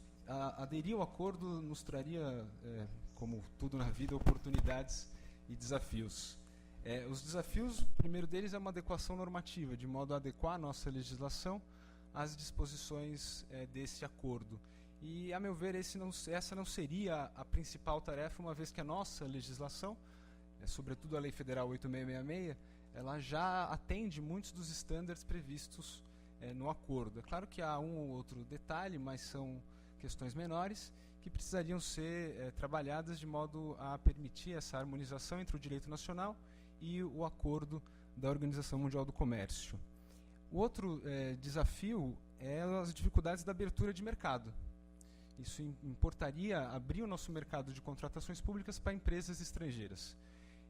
Speaker 5: aderir ao acordo nos traria, como tudo na vida, oportunidades e desafios. Os desafios, o primeiro deles é uma adequação normativa, de modo a adequar a nossa legislação às disposições desse acordo. E, a meu ver, essa não seria a principal tarefa, uma vez que a nossa legislação, sobretudo a Lei Federal 8666, ela já atende muitos dos estándares previstos no acordo. É claro que há um ou outro detalhe, mas são questões menores que precisariam ser trabalhadas de modo a permitir essa harmonização entre o direito nacional e o acordo da Organização Mundial do Comércio. O outro desafio é as dificuldades da abertura de mercado. Isso importaria abrir o nosso mercado de contratações públicas para empresas estrangeiras.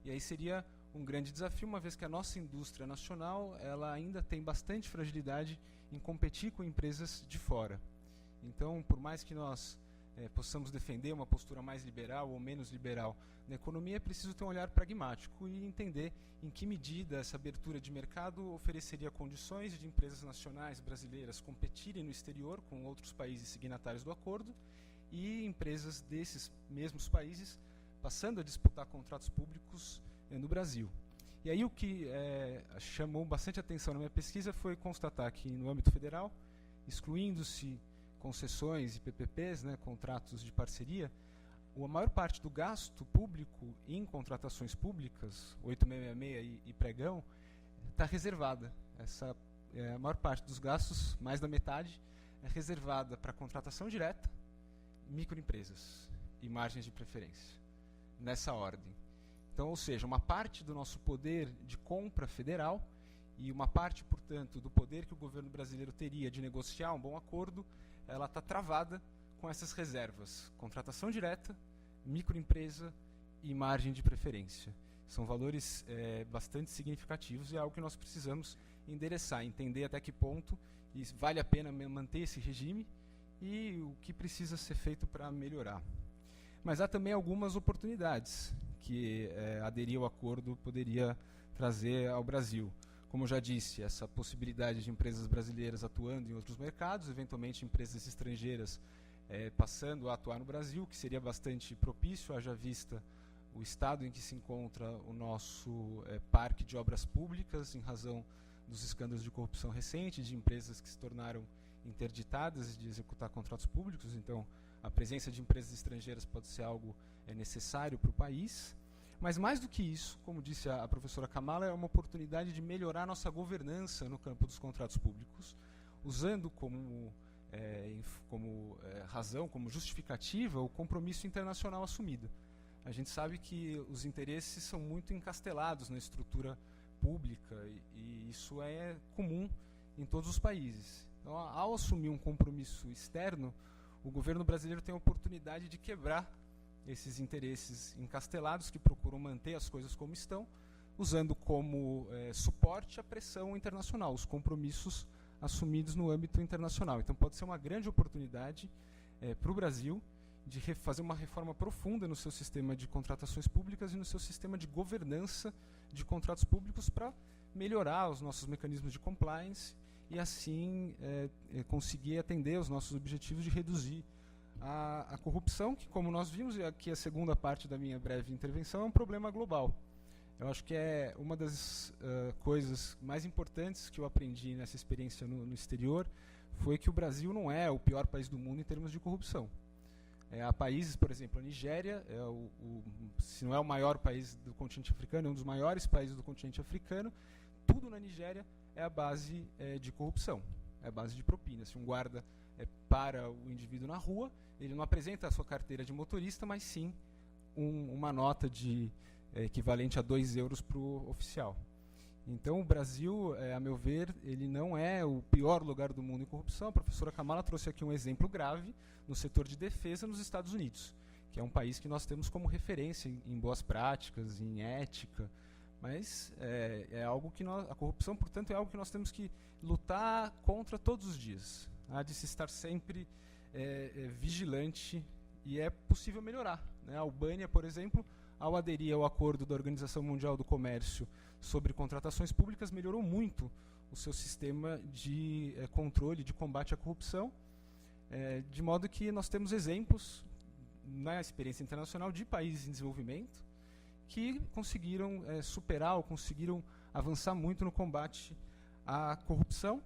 Speaker 5: E aí seria um grande desafio, uma vez que a nossa indústria nacional ela ainda tem bastante fragilidade em competir com empresas de fora. Então, por mais que nós possamos defender uma postura mais liberal ou menos liberal na economia, é preciso ter um olhar pragmático e entender em que medida essa abertura de mercado ofereceria condições de empresas nacionais brasileiras competirem no exterior com outros países signatários do acordo e empresas desses mesmos países passando a disputar contratos públicos no Brasil. E aí o que chamou bastante atenção na minha pesquisa foi constatar que no âmbito federal, excluindo-se concessões e PPPs, contratos de parceria, a maior parte do gasto público em contratações públicas, 8666 e pregão, está reservada. A maior parte dos gastos, mais da metade, é reservada para contratação direta, microempresas e margens de preferência, nessa ordem. Então, ou seja, uma parte do nosso poder de compra federal e uma parte, portanto, do poder que o governo brasileiro teria de negociar um bom acordo, ela está travada com essas reservas: contratação direta, microempresa e margem de preferência. São valores bastante significativos e é algo que nós precisamos endereçar, entender até que ponto vale a pena manter esse regime e o que precisa ser feito para melhorar. Mas há também algumas oportunidades que aderir ao acordo poderia trazer ao Brasil. Como eu já disse, essa possibilidade de empresas brasileiras atuando em outros mercados, eventualmente empresas estrangeiras passando a atuar no Brasil, que seria bastante propício, haja vista o estado em que se encontra o nosso parque de obras públicas, em razão dos escândalos de corrupção recentes, de empresas que se tornaram interditadas de executar contratos públicos. Então, a presença de empresas estrangeiras pode ser algo necessário para o país. Mas mais do que isso, como disse a professora Kamala, é uma oportunidade de melhorar nossa governança no campo dos contratos públicos, usando como razão, como justificativa, o compromisso internacional assumido. A gente sabe que os interesses são muito encastelados na estrutura pública e isso é comum em todos os países. Então, ao assumir um compromisso externo, o governo brasileiro tem a oportunidade de quebrar esses interesses encastelados que procuram manter as coisas como estão, usando como suporte a pressão internacional, os compromissos assumidos no âmbito internacional. Então pode ser uma grande oportunidade para o Brasil de fazer uma reforma profunda no seu sistema de contratações públicas e no seu sistema de governança de contratos públicos para melhorar os nossos mecanismos de compliance e assim conseguir atender os nossos objetivos de reduzir a corrupção, que, como nós vimos, e aqui a segunda parte da minha breve intervenção, é um problema global. Eu acho que é uma das coisas mais importantes que eu aprendi nessa experiência no exterior, foi que o Brasil não é o pior país do mundo em termos de corrupção. Há países, por exemplo, a Nigéria, se não é o maior país do continente africano, é um dos maiores países do continente africano. Tudo na Nigéria é a base de corrupção, é a base de propina. Se um guarda para o indivíduo na rua, ele não apresenta a sua carteira de motorista, mas sim uma nota equivalente a 2 euros para o oficial. Então, o Brasil, a meu ver, ele não é o pior lugar do mundo em corrupção. A professora Kamala trouxe aqui um exemplo grave no setor de defesa nos Estados Unidos, que é um país que nós temos como referência em boas práticas, em ética, mas é algo que a corrupção, portanto, é algo que nós temos que lutar contra todos os dias. Há de se estar sempre vigilante, e é possível melhorar, né? A Albânia, por exemplo, ao aderir ao acordo da Organização Mundial do Comércio sobre contratações públicas, melhorou muito o seu sistema de controle, de combate à corrupção, de modo que nós temos exemplos na experiência internacional de países em desenvolvimento que conseguiram superar ou conseguiram avançar muito no combate à corrupção.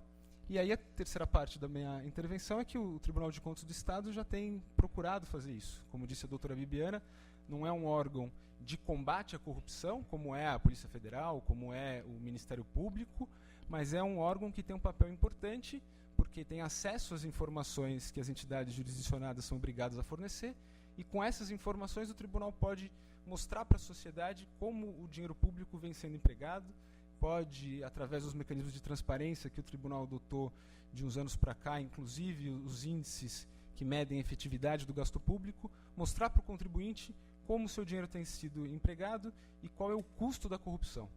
Speaker 5: E aí a terceira parte da minha intervenção é que o Tribunal de Contas do Estado já tem procurado fazer isso. Como disse a doutora Bibiana, não é um órgão de combate à corrupção, como é a Polícia Federal, como é o Ministério Público, mas é um órgão que tem um papel importante, porque tem acesso às informações que as entidades jurisdicionadas são obrigadas a fornecer, e com essas informações o tribunal pode mostrar para a sociedade como o dinheiro público vem sendo empregado, pode, através dos mecanismos de transparência que o tribunal adotou de uns anos para cá, inclusive os índices que medem a efetividade do gasto público, mostrar para o contribuinte como o seu dinheiro tem sido empregado e qual é o custo da corrupção.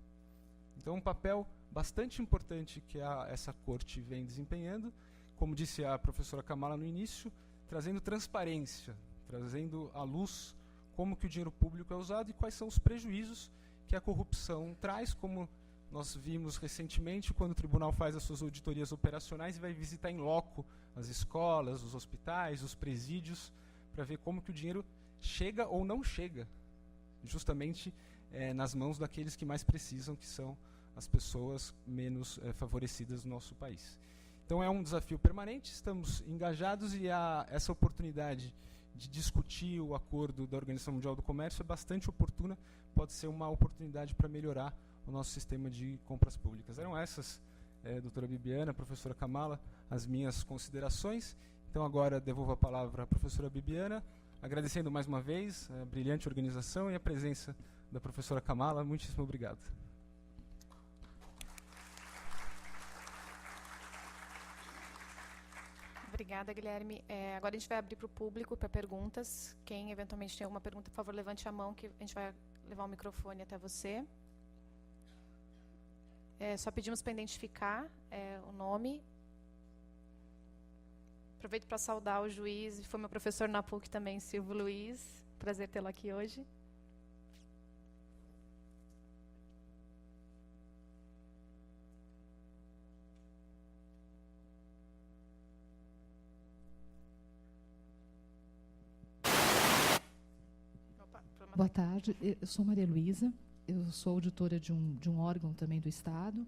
Speaker 5: Então, um papel bastante importante que essa corte vem desempenhando, como disse a professora Kamala no início, trazendo transparência, trazendo à luz como que o dinheiro público é usado e quais são os prejuízos que a corrupção traz, como nós vimos recentemente quando o tribunal faz as suas auditorias operacionais e vai visitar em loco as escolas, os hospitais, os presídios, para ver como que o dinheiro chega ou não chega, justamente nas mãos daqueles que mais precisam, que são as pessoas menos favorecidas do nosso país. Então é um desafio permanente, estamos engajados e essa oportunidade de discutir o acordo da Organização Mundial do Comércio é bastante oportuna, pode ser uma oportunidade para melhorar o nosso sistema de compras públicas. Eram essas, doutora Bibiana, professora Kamala, as minhas considerações. Então agora devolvo a palavra à professora Bibiana, agradecendo mais uma vez a brilhante organização e a presença da professora Kamala. Muitíssimo obrigado.
Speaker 3: Obrigada, Guilherme. Agora a gente vai abrir para o público para perguntas. Quem eventualmente tem alguma pergunta, por favor, levante a mão que a gente vai levar o microfone até você. Só pedimos para identificar o nome. Aproveito para saudar o juiz, foi meu professor na PUC também, Silvio Luiz. Prazer tê-lo aqui hoje.
Speaker 6: Boa tarde, eu sou Maria Luísa, eu sou auditora de um órgão também do Estado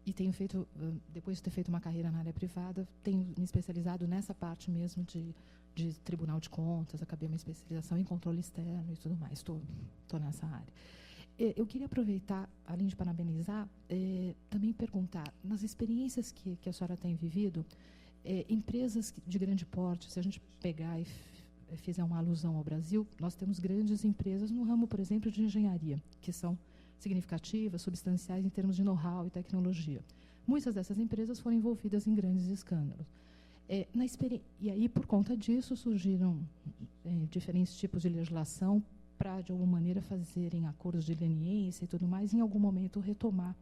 Speaker 6: e tenho feito, depois de ter feito uma carreira na área privada, tenho me especializado nessa parte mesmo de Tribunal de Contas, acabei uma especialização em controle externo e tudo mais, estou nessa área. Eu queria aproveitar, além de parabenizar, também perguntar, nas experiências que a senhora tem vivido, empresas de grande porte, se a gente pegar e fizer uma alusão ao Brasil, nós temos grandes empresas no ramo, por exemplo, de engenharia, que são significativas, substanciais em termos de know-how e tecnologia. Muitas dessas empresas foram envolvidas em grandes escândalos. E aí, por conta disso, surgiram diferentes tipos de legislação para, de alguma maneira, fazerem acordos de leniência e tudo mais, e, em algum momento, retomar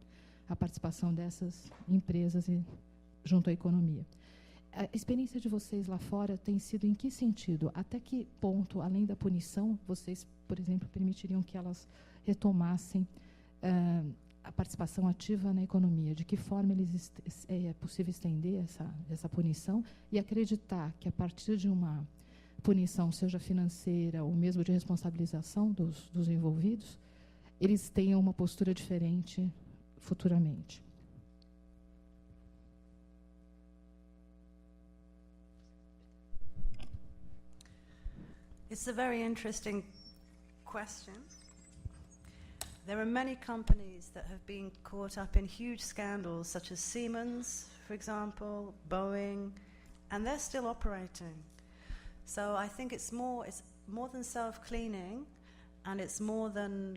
Speaker 6: a participação dessas empresas junto à economia. A experiência de vocês lá fora tem sido em que sentido? Até que ponto, além da punição, vocês, por exemplo, permitiriam que elas retomassem a participação ativa na economia? De que forma é possível estender essa punição e acreditar que, a partir de uma punição, seja financeira ou mesmo de responsabilização dos envolvidos, eles tenham uma postura diferente futuramente?
Speaker 4: It's a very interesting question. There are many companies that have been caught up in huge scandals, such as Siemens, for example, Boeing, and they're still operating. So I think it's more than self-cleaning, and it's more than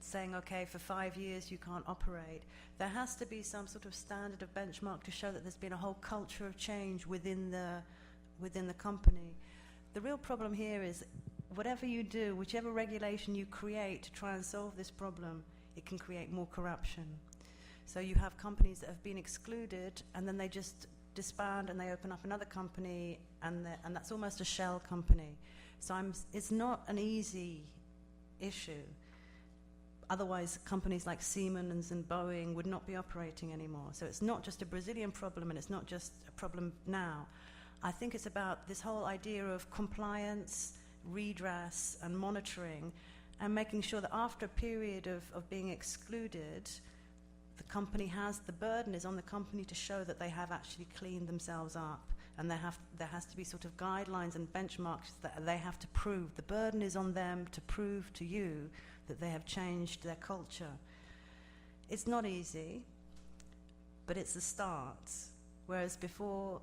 Speaker 4: saying, okay, for 5 years you can't operate. There has to be some sort of standard of benchmark to show that there's been a whole culture of change within the company. The real problem here is whatever you do, whichever regulation you create to try and solve this problem, it can create more corruption. So you have companies that have been excluded, and then they just disband and they open up another company, and that's almost a shell company. So it's not an easy issue. Otherwise, companies like Siemens and Boeing would not be operating anymore. So it's not just a Brazilian problem, and it's not just a problem now. I think it's about this whole idea of compliance, redress, and monitoring, and making sure that after a period of being excluded, the burden is on the company to show that they have actually cleaned themselves up, and there has to be sort of guidelines and benchmarks that they have to prove. The burden is on them to prove to you that they have changed their culture. It's not easy, but it's a start. Whereas before,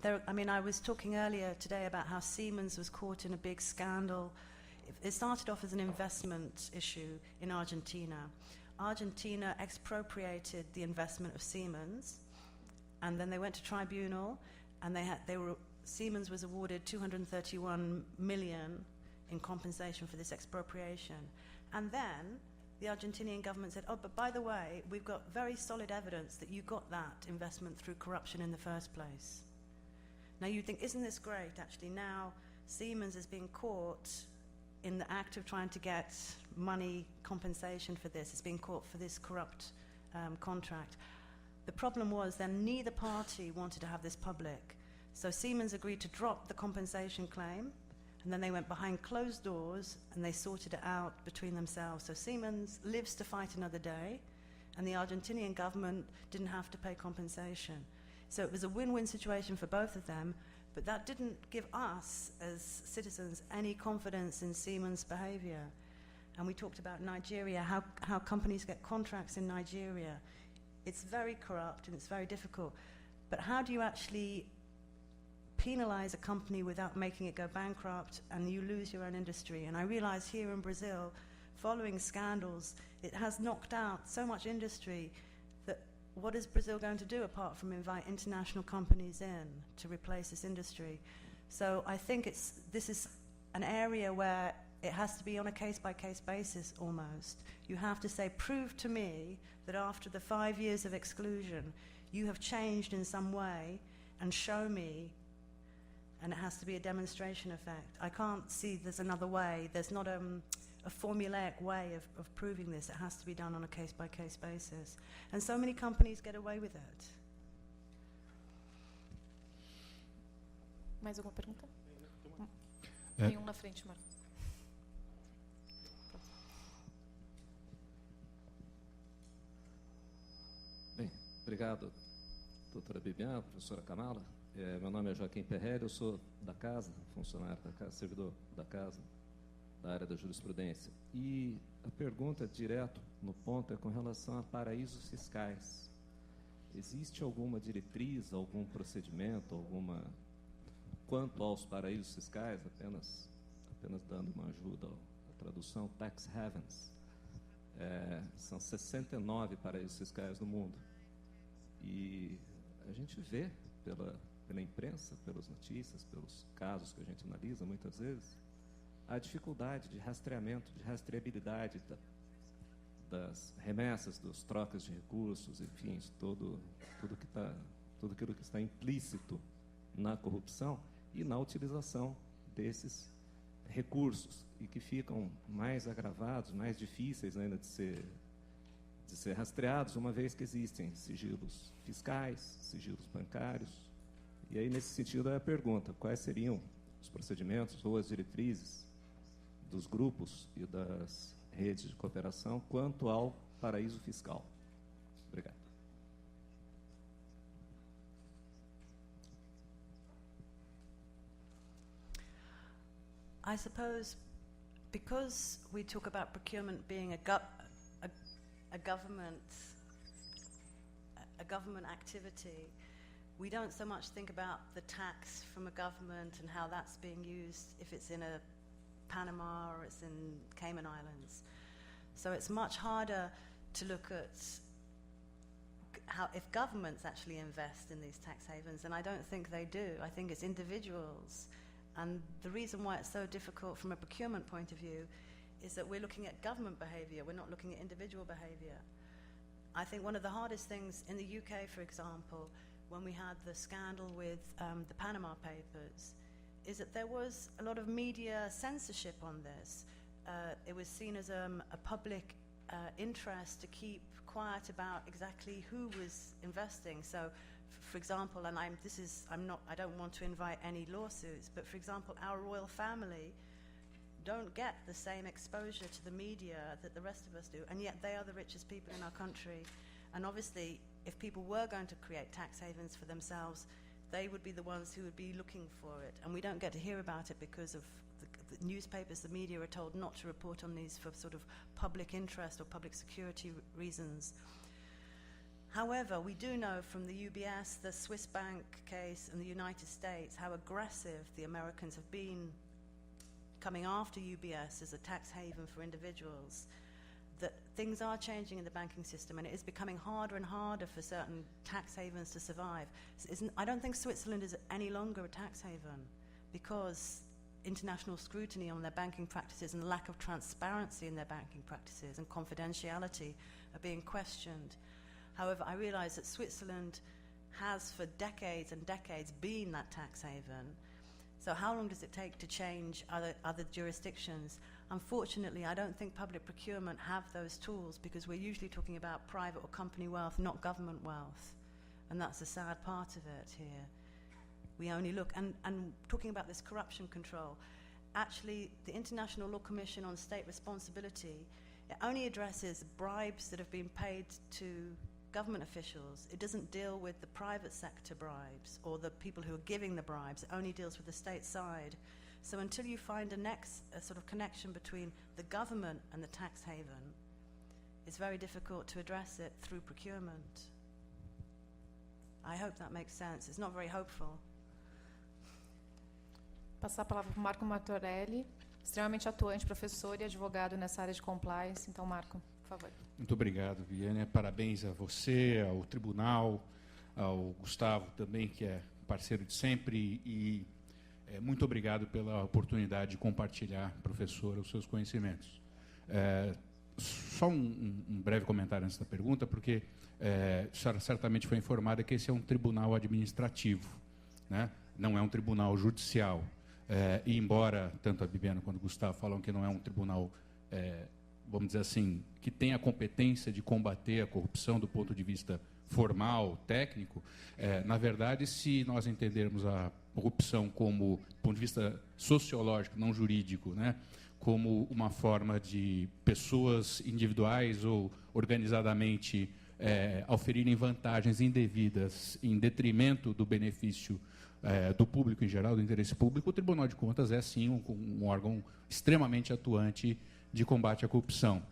Speaker 4: I was talking earlier today about how Siemens was caught in a big scandal. It started off as an investment issue in Argentina. Argentina expropriated the investment of Siemens, and then they went to tribunal, and Siemens was awarded 231 million in compensation for this expropriation. And then the Argentinian government said, oh, but by the way, we've got very solid evidence that you got that investment through corruption in the first place. Now you think, isn't this great? Actually, now Siemens is being caught in the act of trying to get money compensation for this. It's being caught for this corrupt contract. The problem was then neither party wanted to have this public. So Siemens agreed to drop the compensation claim, and then they went behind closed doors and they sorted it out between themselves. So Siemens lives to fight another day, and the Argentinian government didn't have to pay compensation. So it was a win-win situation for both of them, but that didn't give us, as citizens, any confidence in Siemens' behavior. And we talked about Nigeria, how companies get contracts in Nigeria. It's very corrupt and it's very difficult. But how do you actually penalize a company without making it go bankrupt and you lose your own industry? And I realize here in Brazil, following scandals, it has knocked out so much industry that what is Brazil going to do apart from invite international companies in to replace this industry? So I think this is an area where it has to be on a case-by-case basis almost. You have to say, prove to me that after the 5 years of exclusion, you have changed in some way, and show me, and it has to be a demonstration effect. I can't see there's another way. There's not a formulaic way of proving this. It has to be done on a case-by-case basis. And so many companies get away with it.
Speaker 3: Mais alguma pergunta? Tem na frente, Marco.
Speaker 7: Bem, obrigado, doutora Bibiana, professora Kamala. Meu nome é Joaquim Perrelli, eu sou da casa, funcionário da casa, servidor da casa, da área da jurisprudência. E a pergunta direto no ponto é com relação a paraísos fiscais. Existe alguma diretriz, algum procedimento, quanto aos paraísos fiscais, apenas dando uma ajuda à tradução, tax havens? São 69 paraísos fiscais no mundo. E a gente vê pela imprensa, pelas notícias, pelos casos que a gente analisa muitas vezes, a dificuldade de rastreamento, de rastreabilidade das remessas, das trocas de recursos, enfim, tudo aquilo que está implícito na corrupção e na utilização desses recursos, e que ficam mais agravados, mais difíceis ainda de ser rastreados, uma vez que existem sigilos fiscais, sigilos bancários. E aí, nesse sentido, é a pergunta: quais seriam os procedimentos ou as diretrizes dos grupos e das redes de cooperação quanto ao paraíso fiscal? Obrigado.
Speaker 4: I suppose because we talk about procurement being a government activity, we don't so much think about the tax from a government and how that's being used if it's in a Panama or it's in Cayman Islands. So it's much harder to look at how if governments actually invest in these tax havens, and I don't think they do. I think it's individuals. And the reason why it's so difficult from a procurement point of view is that we're looking at government behavior, we're not looking at individual behavior. I think one of the hardest things in the UK, for example, when we had the scandal with the Panama Papers, is that there was a lot of media censorship on this. It was seen as a public interest to keep quiet about exactly who was investing. So, for example, and I don't want to invite any lawsuits, but for example, our royal family don't get the same exposure to the media that the rest of us do, and yet they are the richest people in our country. And obviously, if people were going to create tax havens for themselves, they would be the ones who would be looking for it. And we don't get to hear about it because of the newspapers, the media are told not to report on these for sort of public interest or public security reasons. However, we do know from the UBS, the Swiss bank case, and the United States how aggressive the Americans have been coming after UBS as a tax haven for individuals, that things are changing in the banking system, and it is becoming harder and harder for certain tax havens to survive. I don't think Switzerland is any longer a tax haven because international scrutiny on their banking practices and lack of transparency in their banking practices and confidentiality are being questioned. However, I realize that Switzerland has for decades and decades been that tax haven. So how long does it take to change other jurisdictions? Unfortunately, I don't think public procurement have those tools because we're usually talking about private or company wealth, not government wealth. And that's the sad part of it here. We only look, and talking about this corruption control, actually the International Law Commission on State Responsibility, it only addresses bribes that have been paid to government officials. It doesn't deal with the private sector bribes or the people who are giving the bribes. It only deals with the state side. So until you find a sort of connection between the government and the tax haven, it's very difficult to address it through procurement. I hope that makes sense. It's not very hopeful.
Speaker 3: Passar a palavra para o Marco Martorelli, extremamente atuante, professor e advogado nessa área de compliance. Então, Marco, por favor.
Speaker 8: Muito obrigado, Viane. Parabéns a você, ao tribunal, ao Gustavo também, que é parceiro de sempre, e muito obrigado pela oportunidade de compartilhar, professor, os seus conhecimentos. Só um breve comentário antes da pergunta, porque a senhora certamente foi informada que esse é um tribunal administrativo, né? Não é um tribunal judicial. E embora tanto a Bibiana quanto o Gustavo falam que não é um tribunal, vamos dizer assim, que tem a competência de combater a corrupção do ponto de vista formal, técnico, na verdade, se nós entendermos a corrupção como, do ponto de vista sociológico, não jurídico, né, como uma forma de pessoas individuais ou organizadamente oferirem vantagens indevidas em detrimento do benefício do público em geral, do interesse público, o Tribunal de Contas é, sim, um órgão extremamente atuante de combate à corrupção.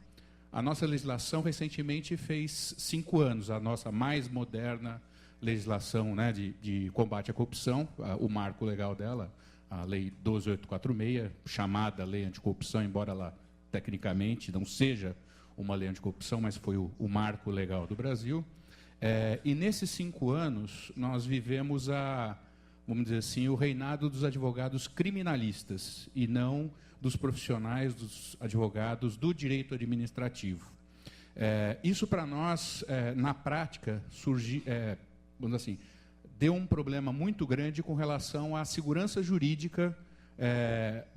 Speaker 8: A nossa legislação recentemente fez 5 anos, a nossa mais moderna legislação, né, de combate à corrupção, o marco legal dela, a Lei 12.846, chamada Lei Anticorrupção, embora ela tecnicamente não seja uma lei anticorrupção, mas foi o marco legal do Brasil. E nesses 5 anos nós vivemos vamos dizer assim, o reinado dos advogados criminalistas e não dos profissionais, dos advogados do direito administrativo. Isso, para nós, na prática, vamos dizer assim, deu um problema muito grande com relação à segurança jurídica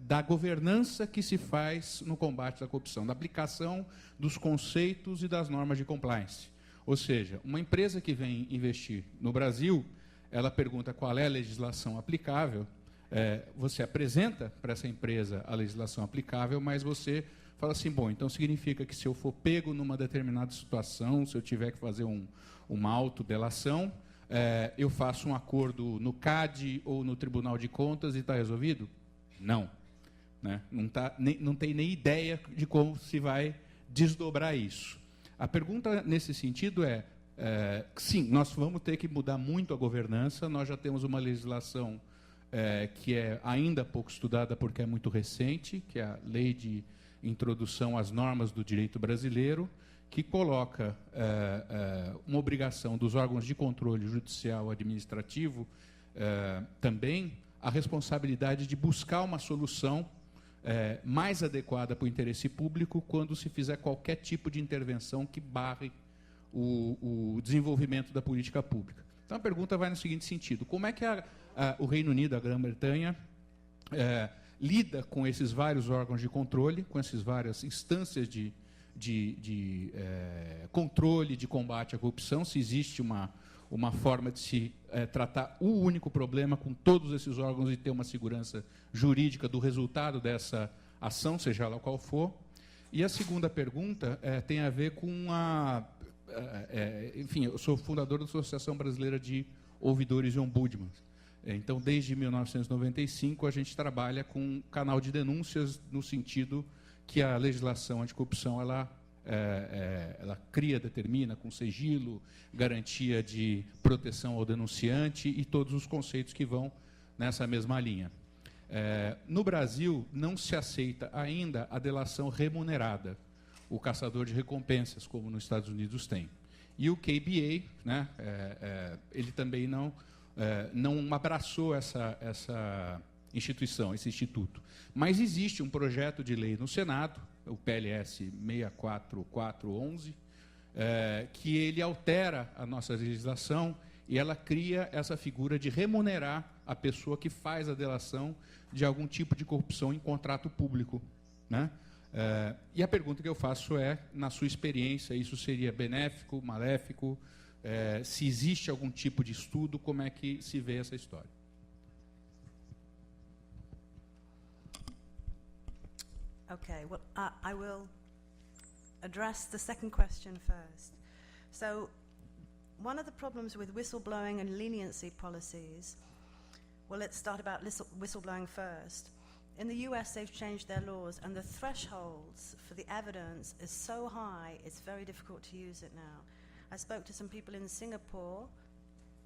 Speaker 8: da governança que se faz no combate à corrupção, da aplicação dos conceitos e das normas de compliance. Ou seja, uma empresa que vem investir no Brasil, ela pergunta qual é a legislação aplicável, você apresenta para essa empresa a legislação aplicável, mas você fala assim, bom, então significa que se eu for pego numa determinada situação, se eu tiver que fazer uma autodelação, eu faço um acordo no CAD ou no Tribunal de Contas e está resolvido? Não. né? Não tem nem ideia de como se vai desdobrar isso. A pergunta nesse sentido sim, nós vamos ter que mudar muito a governança, nós já temos uma legislação que é ainda pouco estudada porque é muito recente, que é a Lei de Introdução às Normas do Direito Brasileiro, que coloca uma obrigação dos órgãos de controle judicial administrativo também a responsabilidade de buscar uma solução mais adequada para o interesse público quando se fizer qualquer tipo de intervenção que barre o desenvolvimento da política pública. Então, a pergunta vai no seguinte sentido: como é que o Reino Unido, a Grã-Bretanha, lida com esses vários órgãos de controle, com essas várias instâncias de controle, de combate à corrupção, se existe uma forma de se tratar o único problema com todos esses órgãos e ter uma segurança jurídica do resultado dessa ação, seja lá qual for. E a segunda pergunta tem a ver com enfim, eu sou fundador da Associação Brasileira de Ouvidores e Ombudsman. Então, desde 1995, a gente trabalha com um canal de denúncias no sentido que a legislação anticorrupção ela cria, determina, com sigilo, garantia de proteção ao denunciante e todos os conceitos que vão nessa mesma linha. No Brasil, não se aceita ainda a delação remunerada, o caçador de recompensas, como nos Estados Unidos tem. E o KBA, né, ele também não abraçou essa instituição, esse instituto. Mas existe um projeto de lei no Senado, o PLS 64411, que ele altera a nossa legislação e ela cria essa figura de remunerar a pessoa que faz a delação de algum tipo de corrupção em contrato público, né? E a pergunta que eu faço na sua experiência, isso seria benéfico, maléfico? Se existe algum tipo de estudo, como é que se vê essa história?
Speaker 4: Okay, well, I will address the second question first. So, one of the problems with whistleblowing and leniency policies, well, let's start about whistleblowing first. In the US, they've changed their laws, and the thresholds for the evidence is so high, it's very difficult to use it now. I spoke to some people in Singapore,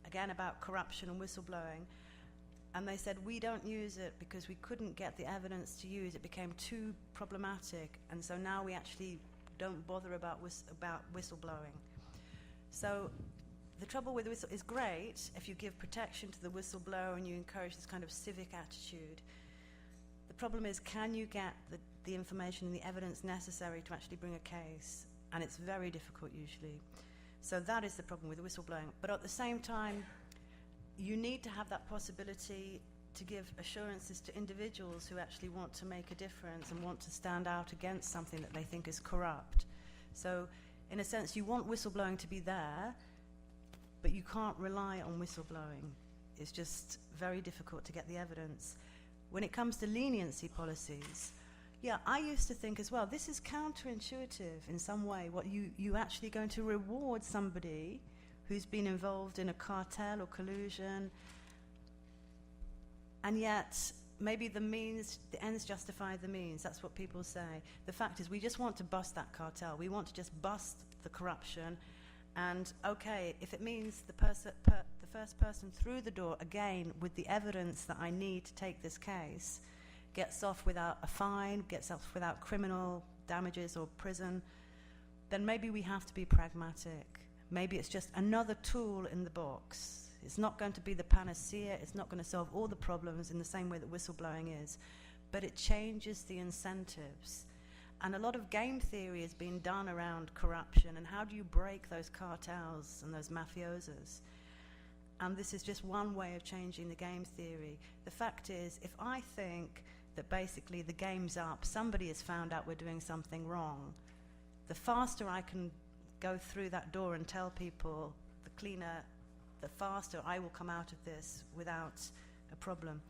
Speaker 4: again about corruption and whistleblowing, and they said, we don't use it because we couldn't get the evidence to use. It became too problematic, and so now we actually don't bother about whistleblowing. So the trouble with whistle is great if you give protection to the whistleblower and you encourage this kind of civic attitude. The problem is, can you get the information and the evidence necessary to actually bring a case? And it's very difficult usually. So that is the problem with whistleblowing. But at the same time, you need to have that possibility to give assurances to individuals who actually want to make a difference and want to stand out against something that they think is corrupt. So, in a sense, you want whistleblowing to be there, but you can't rely on whistleblowing. It's just very difficult to get the evidence. When it comes to leniency policies, yeah, I used to think as well, this is counterintuitive in some way. What you actually going to reward somebody who's been involved in a cartel or collusion, and yet maybe the ends justify the means. That's what people say. The fact is, we just want to bust that cartel. We want to just bust the corruption, and okay, if it means the first person through the door, again, with the evidence that I need to take this case, gets off without a fine, gets off without criminal damages or prison, then maybe we have to be pragmatic. Maybe it's just another tool in the box. It's not going to be the panacea, it's not going to solve all the problems in the same way that whistleblowing is, but it changes the incentives. And a lot of game theory has been done around corruption and how do you break those cartels and those mafiosos. And this is just one way of changing the game theory. The fact is, if I think that basically the game's up, somebody has found out we're doing something wrong, the faster I can go through that door and tell people, the cleaner, the faster I will come out of this without a problem.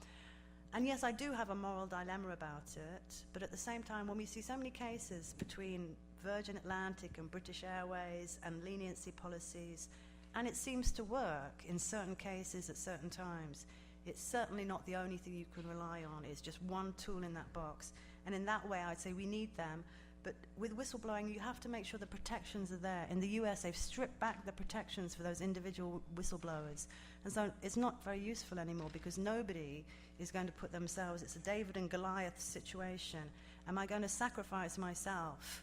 Speaker 4: And yes, I do have a moral dilemma about it, but at the same time, when we see so many cases between Virgin Atlantic and British Airways and leniency policies, and it seems to work in certain cases at certain times, It's certainly not the only thing you can rely on. It's just one tool in that box. And in that way, I'd say we need them. But with whistleblowing, you have to make sure the protections are there. In the US, they've stripped back the protections for those individual whistleblowers. And so it's not very useful anymore because nobody is going to put themselves, it's a David and Goliath situation. Am I going to sacrifice myself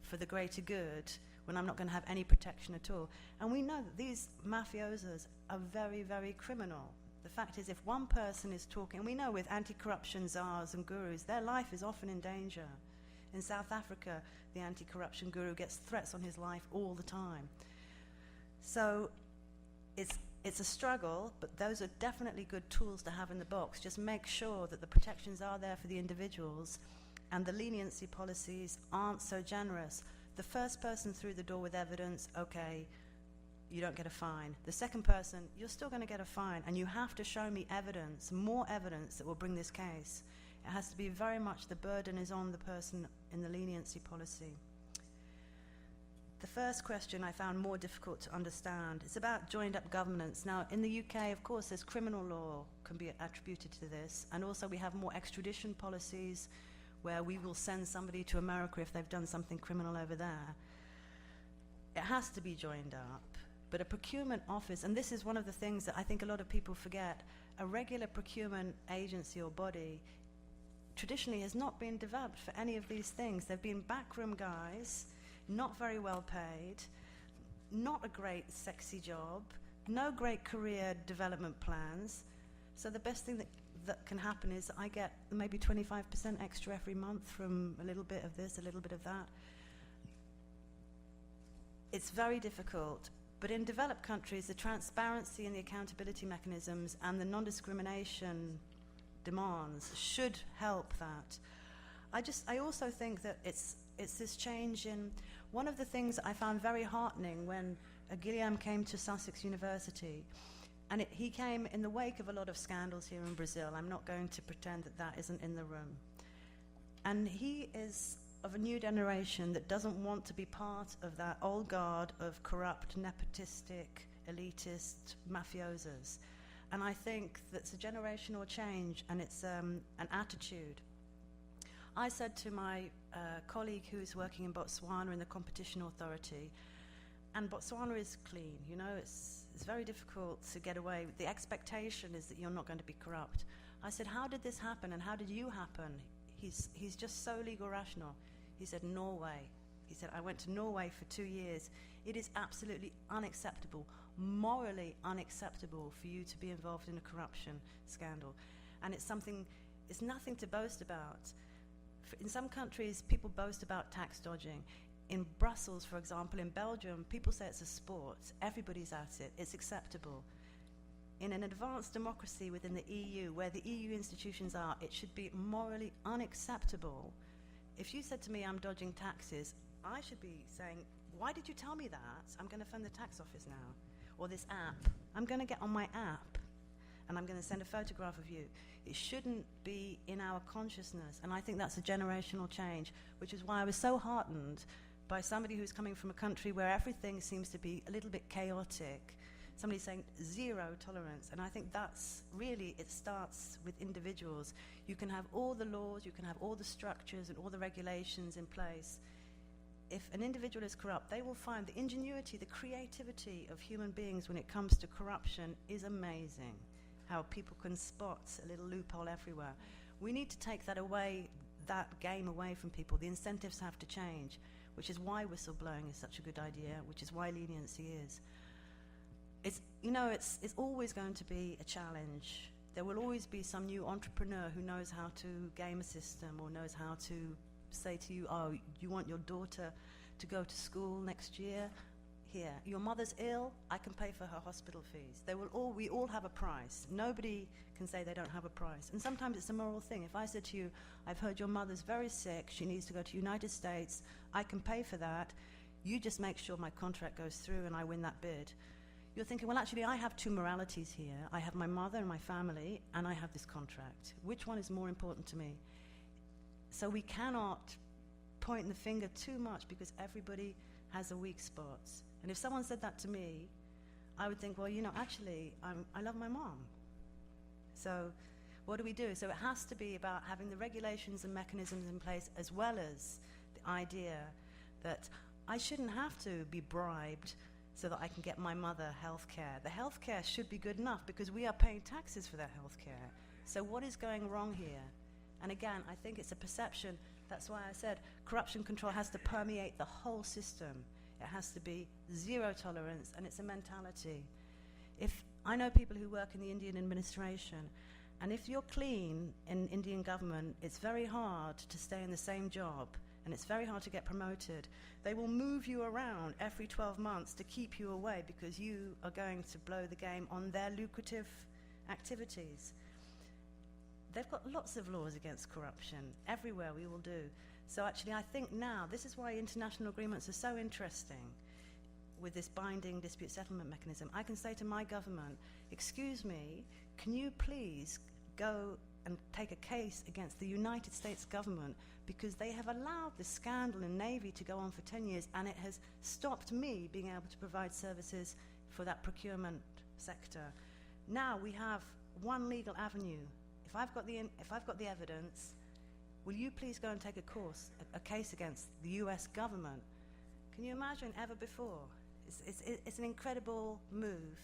Speaker 4: for the greater good when I'm not going to have any protection at all? And we know that these mafiosos are very, very criminal. The fact is, if one person is talking, and we know with anti-corruption czars and gurus, their life is often in danger. In South Africa, the anti-corruption guru gets threats on his life all the time. So it's a struggle, but those are definitely good tools to have in the box. Just make sure that the protections are there for the individuals and the leniency policies aren't so generous. The first person through the door with evidence, okay, you don't get a fine. The second person, you're still going to get a fine, and you have to show me evidence, more evidence that will bring this case. It has to be very much the burden is on the person in the leniency policy. The first question I found more difficult to understand. It's about joined-up governance. Now, in the UK, of course, there's criminal law can be attributed to this, and also we have more extradition policies where we will send somebody to America if they've done something criminal over there. It has to be joined up. But a procurement office, and this is one of the things that I think a lot of people forget, a regular procurement agency or body traditionally has not been developed for any of these things. They've been backroom guys, not very well paid, not a great sexy job, no great career development plans. So the best thing that can happen is I get maybe 25% extra every month from a little bit of this, a little bit of that. It's very difficult. But in developed countries, the transparency and the accountability mechanisms and the non-discrimination demands should help that. I also think that it's this change in, one of the things I found very heartening when Guilherme came to Sussex University, and he came in the wake of a lot of scandals here in Brazil. I'm not going to pretend that that isn't in the room. And he is of a new generation that doesn't want to be part of that old guard of corrupt, nepotistic, elitist mafiosos. And I think that's a generational change, and it's an attitude. I said to my colleague who is working in Botswana in the Competition Authority, and Botswana is clean, you know, it's very difficult to get away. The expectation is that you're not going to be corrupt. I said, how did this happen, and how did you happen? He's just so legal rational. He said, Norway. He said, I went to Norway for 2 years. It is absolutely unacceptable, morally unacceptable for you to be involved in a corruption scandal. And it's nothing to boast about. In some countries, people boast about tax dodging. In Brussels, for example, in Belgium, people say it's a sport. Everybody's at it. It's acceptable. In an advanced democracy within the EU, where the EU institutions are, it should be morally unacceptable. If you said to me, I'm dodging taxes, I should be saying, why did you tell me that? I'm going to phone the tax office now. Or this app. I'm going to get on my app, and I'm going to send a photograph of you. It shouldn't be in our consciousness, and I think that's a generational change, which is why I was so heartened by somebody who's coming from a country where everything seems to be a little bit chaotic. Somebody saying zero tolerance, and I think that's really, it starts with individuals. You can have all the laws, you can have all the structures and all the regulations in place. If an individual is corrupt, they will find the ingenuity, the creativity of human beings when it comes to corruption is amazing. How people can spot a little loophole everywhere. We need to take that away, that game away from people. The incentives have to change, which is why whistleblowing is such a good idea, which is why leniency is. It's always going to be a challenge. There will always be some new entrepreneur who knows how to game a system or knows how to say to you, oh, you want your daughter to go to school next year? Here, your mother's ill, I can pay for her hospital fees. We all have a price. Nobody can say they don't have a price. And sometimes it's a moral thing. If I said to you, I've heard your mother's very sick, she needs to go to the United States, I can pay for that, you just make sure my contract goes through and I win that bid. You're thinking, well, actually, I have two moralities here. I have my mother and my family, and I have this contract. Which one is more important to me? So we cannot point the finger too much because everybody has a weak spot. And if someone said that to me, I would think, well, actually, I love my mom. So what do we do? So it has to be about having the regulations and mechanisms in place, as well as the idea that I shouldn't have to be bribed so that I can get my mother health care. The health care should be good enough because we are paying taxes for that health care. So what is going wrong here? And again, I think it's a perception. That's why I said corruption control has to permeate the whole system. It has to be zero tolerance, and it's a mentality. If I know people who work in the Indian administration, and if you're clean in Indian government, it's very hard to stay in the same job, and it's very hard to get promoted. They will move you around every 12 months to keep you away because you are going to blow the game on their lucrative activities. They've got lots of laws against corruption. Everywhere we will do. So actually, I think now, this is why international agreements are so interesting with this binding dispute settlement mechanism. I can say to my government, excuse me, can you please go and take a case against the United States government because they have allowed this scandal in Navy to go on for 10 years and it has stopped me being able to provide services for that procurement sector. Now we have one legal avenue. If I've got the evidence, will you please go and take a case against the US government? Can you imagine ever before? It's an incredible move.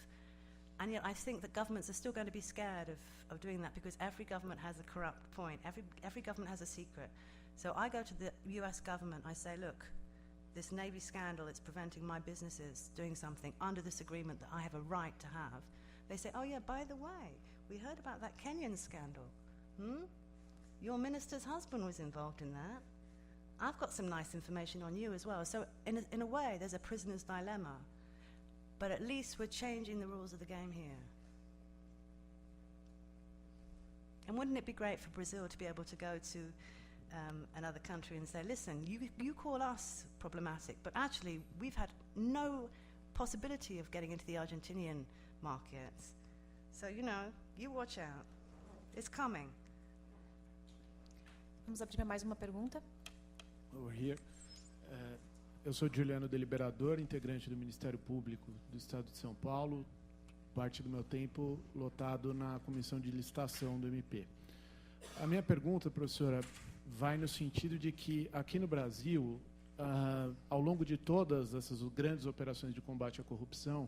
Speaker 4: And yet I think that governments are still going to be scared of doing that because every government has a corrupt point. Every government has a secret. So I go to the US government, I say, look, this Navy scandal, it's preventing my businesses doing something under this agreement that I have a right to have. They say, oh yeah, by the way, we heard about that Kenyan scandal. Your minister's husband was involved in that. I've got some nice information on you as well. So in a way, there's a prisoner's dilemma. But at least we're changing the rules of the game here. And wouldn't it be great for Brazil to be able to go to another country and say, listen, you call us problematic, but actually we've had no possibility of getting into the Argentinian markets. So, you watch out. It's coming.
Speaker 3: Vamos abrir para mais uma pergunta.
Speaker 9: Over here. Eu sou Juliano Deliberador, integrante do Ministério Público do Estado de São Paulo, parte do meu tempo lotado na comissão de licitação do MP. A minha pergunta, professora, vai no sentido de que aqui no Brasil, ao longo de todas essas grandes operações de combate à corrupção,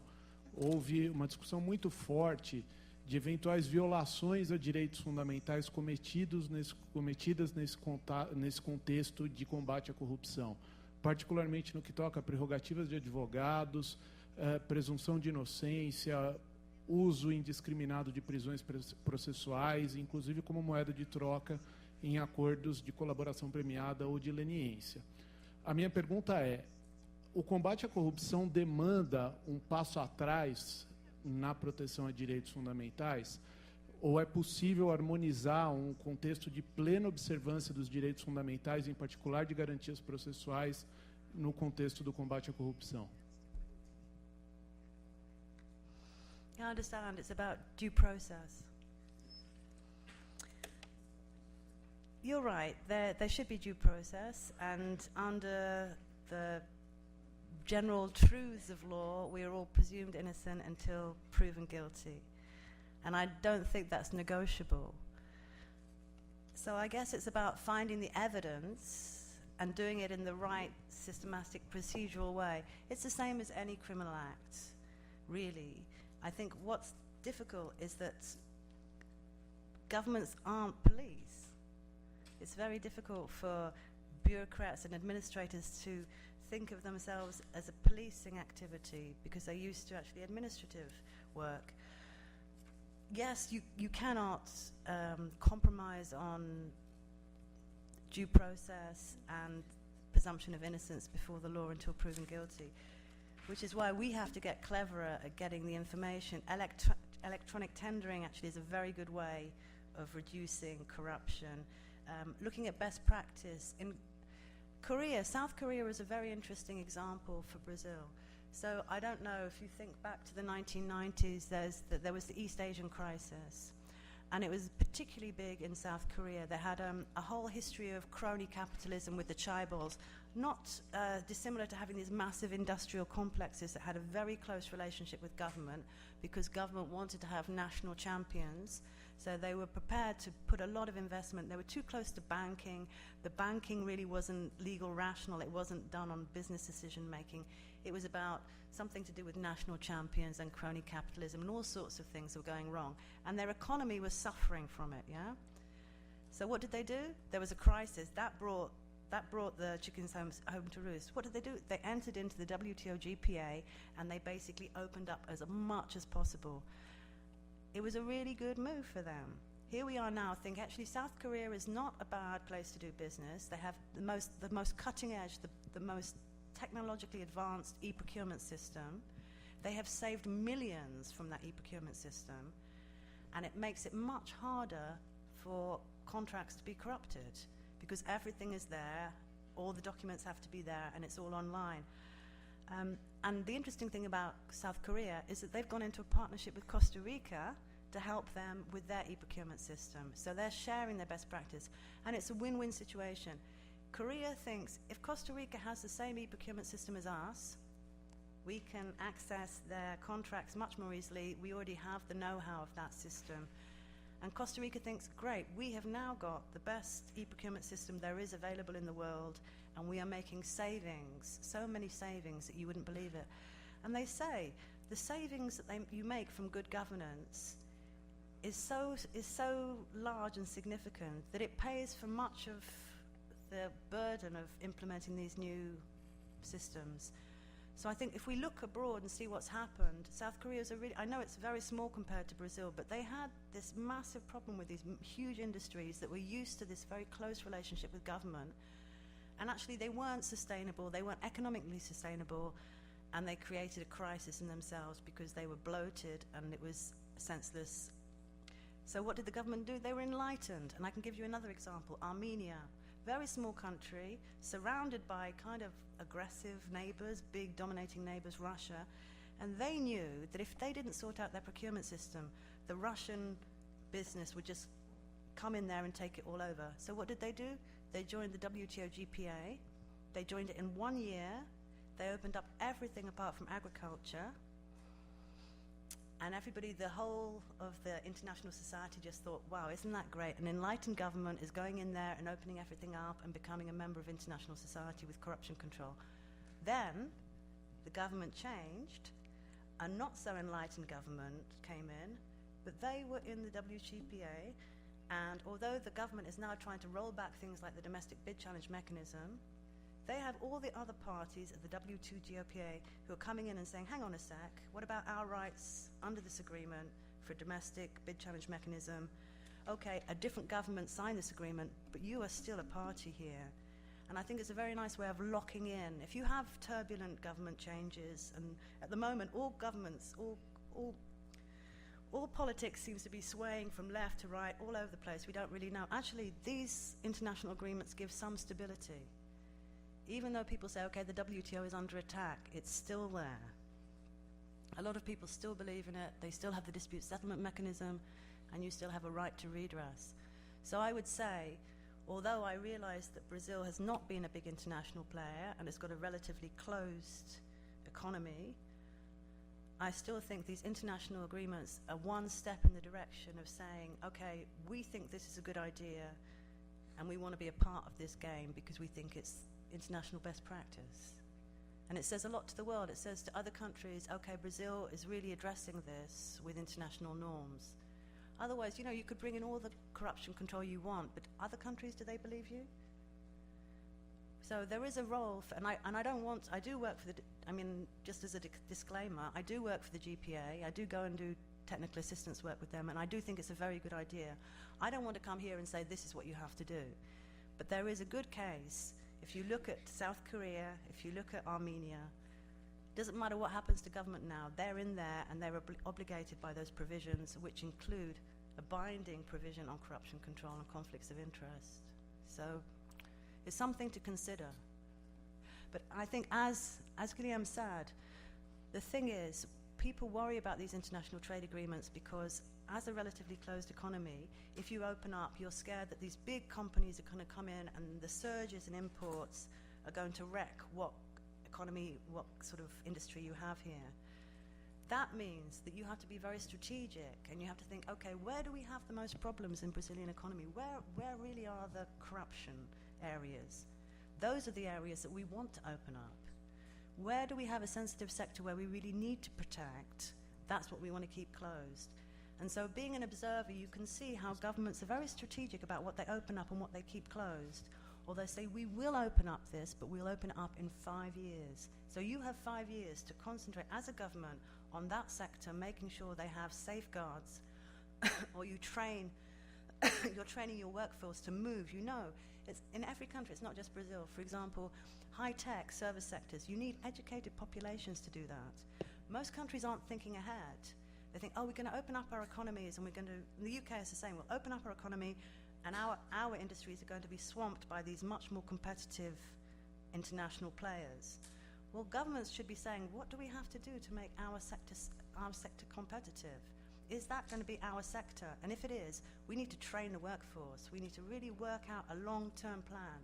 Speaker 9: houve uma discussão muito forte de eventuais violações a direitos fundamentais cometidas nesse contexto de combate à corrupção, particularmente no que toca a prerrogativas de advogados, presunção de inocência, uso indiscriminado de prisões processuais, inclusive como moeda de troca em acordos de colaboração premiada ou de leniência. A minha pergunta é, o combate à corrupção demanda um passo atrás na proteção a direitos fundamentais, ou é possível harmonizar um contexto de plena observância dos direitos fundamentais, em particular de garantias processuais, no contexto do combate à corrupção?
Speaker 4: I understand it's about due process. You're right, there should be due process, and under the general truths of law, we are all presumed innocent until proven guilty. And I don't think that's negotiable. So I guess it's about finding the evidence and doing it in the right systematic procedural way. It's the same as any criminal act, really. I think what's difficult is that governments aren't police. It's very difficult for bureaucrats and administrators to think of themselves as a policing activity because they're used to actually administrative work. Yes, you cannot compromise on due process and presumption of innocence before the law until proven guilty, which is why we have to get cleverer at getting the information. Electronic tendering actually is a very good way of reducing corruption. Looking at best practice in Korea, South Korea is a very interesting example for Brazil. So I don't know if you think back to the 1990s, there was the East Asian crisis, and it was particularly big in South Korea. They had a whole history of crony capitalism with the chaebols, not dissimilar to having these massive industrial complexes that had a very close relationship with government because government wanted to have national champions. So they were prepared to put a lot of investment. They were too close to banking. The banking really wasn't legal rational. It wasn't done on business decision making. It was about something to do with national champions and crony capitalism, and all sorts of things were going wrong. And their economy was suffering from it, yeah? So what did they do? There was a crisis. That brought the chickens home to roost. What did they do? They entered into the WTO GPA, and they basically opened up as much as possible. It was a really good move for them. Here we are now thinking, actually, South Korea is not a bad place to do business. They have the most cutting edge, the most technologically advanced e-procurement system. They have saved millions from that e-procurement system, and it makes it much harder for contracts to be corrupted because everything is there, all the documents have to be there, and it's all online. And the interesting thing about South Korea is that they've gone into a partnership with Costa Rica to help them with their e-procurement system. So they're sharing their best practice, and it's a win-win situation. Korea thinks if Costa Rica has the same e-procurement system as us, we can access their contracts much more easily. We already have the know-how of that system. And Costa Rica thinks, great, we have now got the best e-procurement system there is available in the world, and we are making savings, so many savings that you wouldn't believe it. And they say the savings that you make from good governance is so large and significant that it pays for much of the burden of implementing these new systems. So I think if we look abroad and see what's happened, South Korea is I know it's very small compared to Brazil, but they had this massive problem with these huge industries that were used to this very close relationship with government. And actually they weren't sustainable, they weren't economically sustainable, and they created a crisis in themselves because they were bloated and it was senseless. So what did the government do? They were enlightened. And I can give you another example. Armenia, very small country, surrounded by kind of aggressive neighbors, big dominating neighbors, Russia. And they knew that if they didn't sort out their procurement system, the Russian business would just come in there and take it all over. So what did they do? They joined the WTO GPA. They joined it in 1 year. They opened up everything apart from agriculture. And everybody, the whole of the international society just thought, wow, isn't that great? An enlightened government is going in there and opening everything up and becoming a member of international society with corruption control. Then the government changed. A not so enlightened government came in, but they were in the WGPA. And although the government is now trying to roll back things like the domestic bid challenge mechanism, they have all the other parties at the W2 GOPA who are coming in and saying, hang on a sec, what about our rights under this agreement for a domestic bid challenge mechanism? Okay, a different government signed this agreement, but you are still a party here. And I think it's a very nice way of locking in. If you have turbulent government changes, and at the moment all governments, all politics seems to be swaying from left to right all over the place, we don't really know. Actually, these international agreements give some stability. Even though people say, okay, the WTO is under attack, it's still there. A lot of people still believe in it, they still have the dispute settlement mechanism, and you still have a right to redress. So I would say, although I realize that Brazil has not been a big international player and it's got a relatively closed economy, I still think these international agreements are one step in the direction of saying, okay, we think this is a good idea and we want to be a part of this game because we think it's international best practice. And it says a lot to the world. It says to other countries, okay, Brazil is really addressing this with international norms. Otherwise, you know, you could bring in all the corruption control you want, but other countries, do they believe you? So there is a role, for, I do work for just as a disclaimer, I do work for the GPA, I do go and do technical assistance work with them, and I do think it's a very good idea. I don't want to come here and say this is what you have to do. But there is a good case. If you look at South Korea, if you look at Armenia, it doesn't matter what happens to government now, they're in there and they're obligated by those provisions, which include a binding provision on corruption control and conflicts of interest. So it's something to consider. But I think as Guillaume said, the thing is, people worry about these international trade agreements because as a relatively closed economy, if you open up, you're scared that these big companies are going to come in and the surges in imports are going to wreck what economy, what sort of industry you have here. that means that you have to be very strategic and you have to think, okay, where do we have the most problems in Brazilian economy? Where really are the corruption areas? Those are the areas that we want to open up. Where do we have a sensitive sector where we really need to protect? That's what we want to keep closed. And so being an observer, you can see how governments are very strategic about what they open up and what they keep closed. Or they say, we will open up this, but we'll open it up in 5 years. So you have 5 years to concentrate as a government on that sector, making sure they have safeguards, or you train, you're training your workforce to move. You know, it's in every country, it's not just Brazil. For example, high-tech service sectors, you need educated populations to do that. Most countries aren't thinking ahead. They think, oh, we're going to open up our economies, and we're going to, in the UK it's the same, we'll open up our economy, and our industries are going to be swamped by these much more competitive international players. Well, governments should be saying, what do we have to do to make our sector competitive? Is that going to be our sector? And if it is, we need to train the workforce. We need to really work out a long-term plan.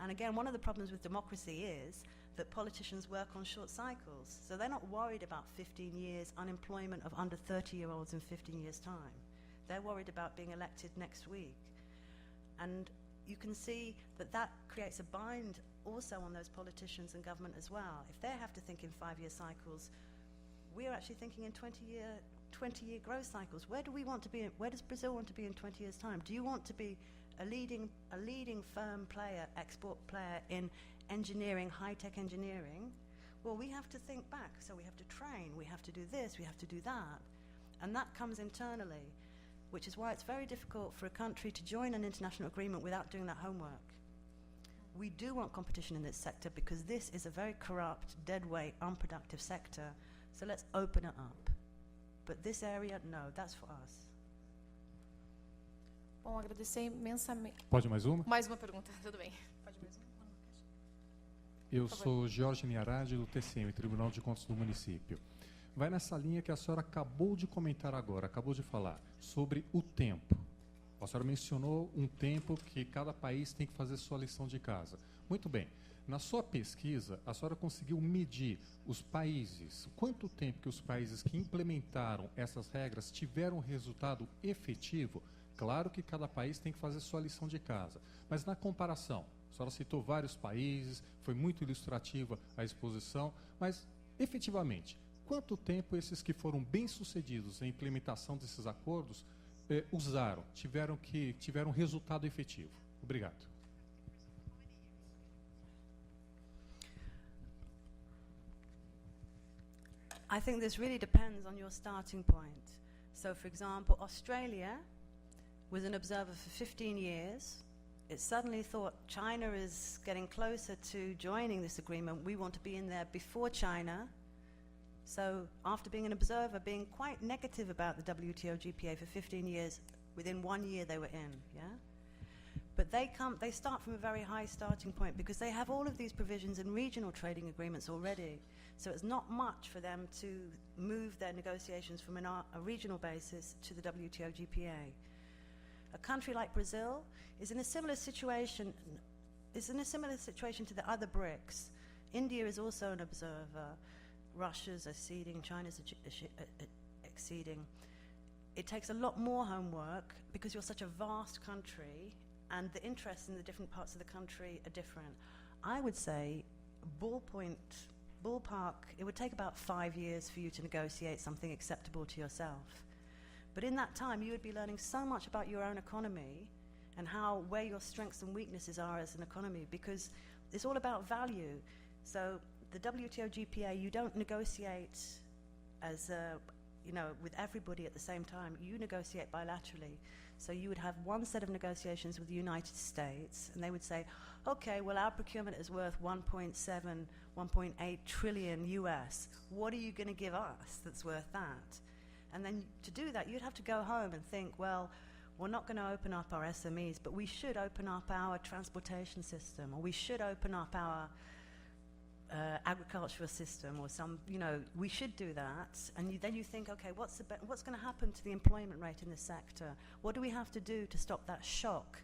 Speaker 4: And again, one of the problems with democracy is that politicians work on short cycles. So they're not worried about 15 years unemployment of under 30-year-olds in 15 years' time. They're worried about being elected next week. And you can see that that creates a bind also on those politicians and government as well. If they have to think in 5-year cycles, we're actually thinking in 20-year growth cycles. Where do we want to be? Where does Brazil want to be in 20 years' time? Do you want to be a leading firm player, export player in engineering, high-tech engineering? Well, we have to think back. So we have to train, we have to do this, we have to do that. And that comes internally, which is why it's very difficult for a country to join an international agreement without doing that homework. We do want competition in this sector because this is a very corrupt, deadweight, unproductive sector. So let's open it up. But this area, no, that's for us.
Speaker 3: Bom, agradecer imensamente.
Speaker 10: Pode mais uma?
Speaker 3: Mais uma pergunta, tudo bem. Pode mesmo?
Speaker 10: Eu sou Jorge Niarade, do TCM, Tribunal de Contas do Município. Vai nessa linha que a senhora acabou de comentar agora, acabou de falar, sobre o tempo. A senhora mencionou um tempo que cada país tem que fazer sua lição de casa. Muito bem. Na sua pesquisa, a senhora conseguiu medir os países, quanto tempo que os países que implementaram essas regras tiveram resultado efetivo? Claro que cada país tem que fazer sua lição de casa, mas na comparação, a senhora citou vários países, foi muito ilustrativa a exposição, mas efetivamente, quanto tempo esses que foram bem-sucedidos na implementação desses acordos usaram, tiveram resultado efetivo? Obrigado.
Speaker 4: I think this really depends on your starting point. So, for example, Australia was an observer for 15 years. It suddenly thought China is getting closer to joining this agreement. We want to be in there before China. So after being an observer, being quite negative about the WTO GPA for 15 years, within 1 year they were in, yeah? But they start from a very high starting point because they have all of these provisions in regional trading agreements already. So it's not much for them to move their negotiations from a regional basis to the WTO GPA. A country like Brazil is in a similar situation. To the other BRICS. India is also an observer. Russia's acceding, China's acceding. It takes a lot more homework because you're such a vast country and the interests in the different parts of the country are different. I would say, ballpark, it would take about 5 years for you to negotiate something acceptable to yourself. But in that time, you would be learning so much about your own economy and where your strengths and weaknesses are as an economy, because it's all about value. So the WTO GPA, you don't negotiate as with everybody at the same time. You negotiate bilaterally. So you would have one set of negotiations with the United States, and they would say, okay, well, our procurement is worth 1.7, 1.8 trillion US. What are you going to give us that's worth that? And then to do that, you'd have to go home and think, well, we're not going to open up our SMEs, but we should open up our transportation system, or we should open up our agricultural system, or we should do that. And then you think, okay, what's going to happen to the employment rate in this sector? What do we have to do to stop that shock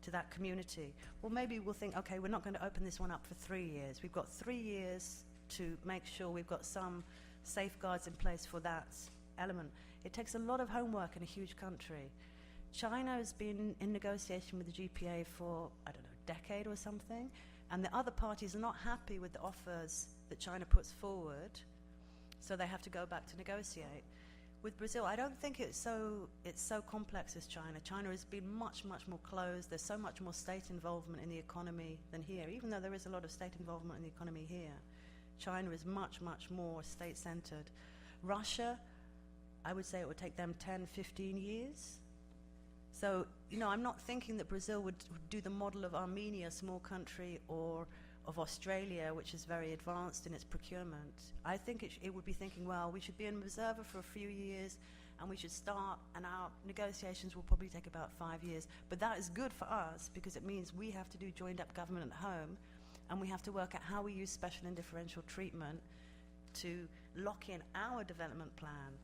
Speaker 4: to that community? Well, maybe we'll think, okay, we're not going to open this one up for 3 years. We've got 3 years to make sure we've got some safeguards in place for that element. It takes a lot of homework in a huge country. China has been in negotiation with the GPA for, I don't know, a decade or something, and the other parties are not happy with the offers that China puts forward, so they have to go back to negotiate. With Brazil, I don't think it's so complex as China. China has been much, much more closed. There's so much more state involvement in the economy than here, even though there is a lot of state involvement in the economy here. China is much, much more state-centered. Russia, I would say it would take them 10, 15 years. So, you know, I'm not thinking that Brazil would do the model of Armenia, a small country, or of Australia, which is very advanced in its procurement. I think it would be thinking, well, we should be an observer for a few years, and we should start, and our negotiations will probably take about 5 years. But that is good for us, because it means we have to do joined-up government at home, and we have to work out how we use special and differential treatment to lock in our development plan.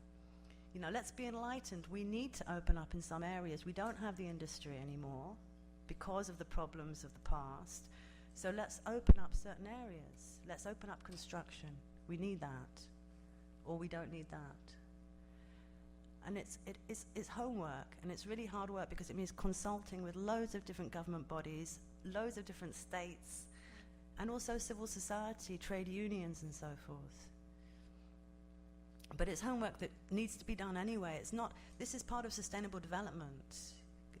Speaker 4: You know, let's be enlightened. We need to open up in some areas. We don't have the industry anymore because of the problems of the past. So let's open up certain areas. Let's open up construction. We need that. Or we don't need that. And it's homework, and it's really hard work because it means consulting with loads of different government bodies, loads of different states, and also civil society, trade unions, and so forth. But it's homework that needs to be done anyway. This is part of sustainable development.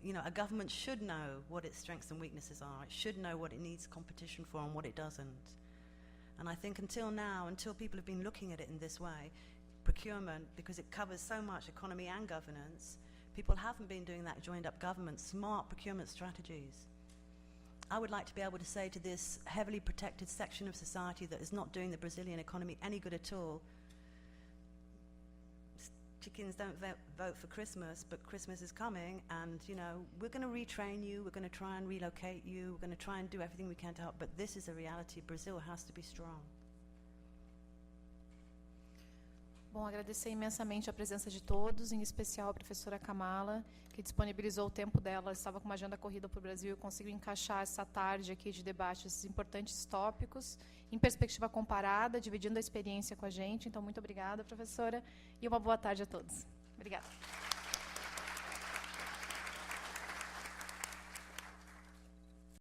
Speaker 4: You know, a government should know what its strengths and weaknesses are. It should know what it needs competition for and what it doesn't. And I think until now, until people have been looking at it in this way, procurement, because it covers so much economy and governance, people haven't been doing that joined-up government, smart procurement strategies. I would like to be able to say to this heavily protected section of society that is not doing the Brazilian economy any good at all, chickens don't vote for Christmas, but Christmas is coming, and, you know, we're going to retrain you, we're going to try and relocate you, we're going to try and do everything we can to help, but this is a reality. Brazil has to be strong.
Speaker 3: Bom, agradecer imensamente a presença de todos, em especial a professora Kamala, que disponibilizou o tempo dela, estava com uma agenda corrida para o Brasil e conseguiu encaixar essa tarde aqui de debate esses importantes tópicos, em perspectiva comparada, dividindo a experiência com a gente. Então, muito obrigada, professora, e uma boa tarde a todos. Obrigada.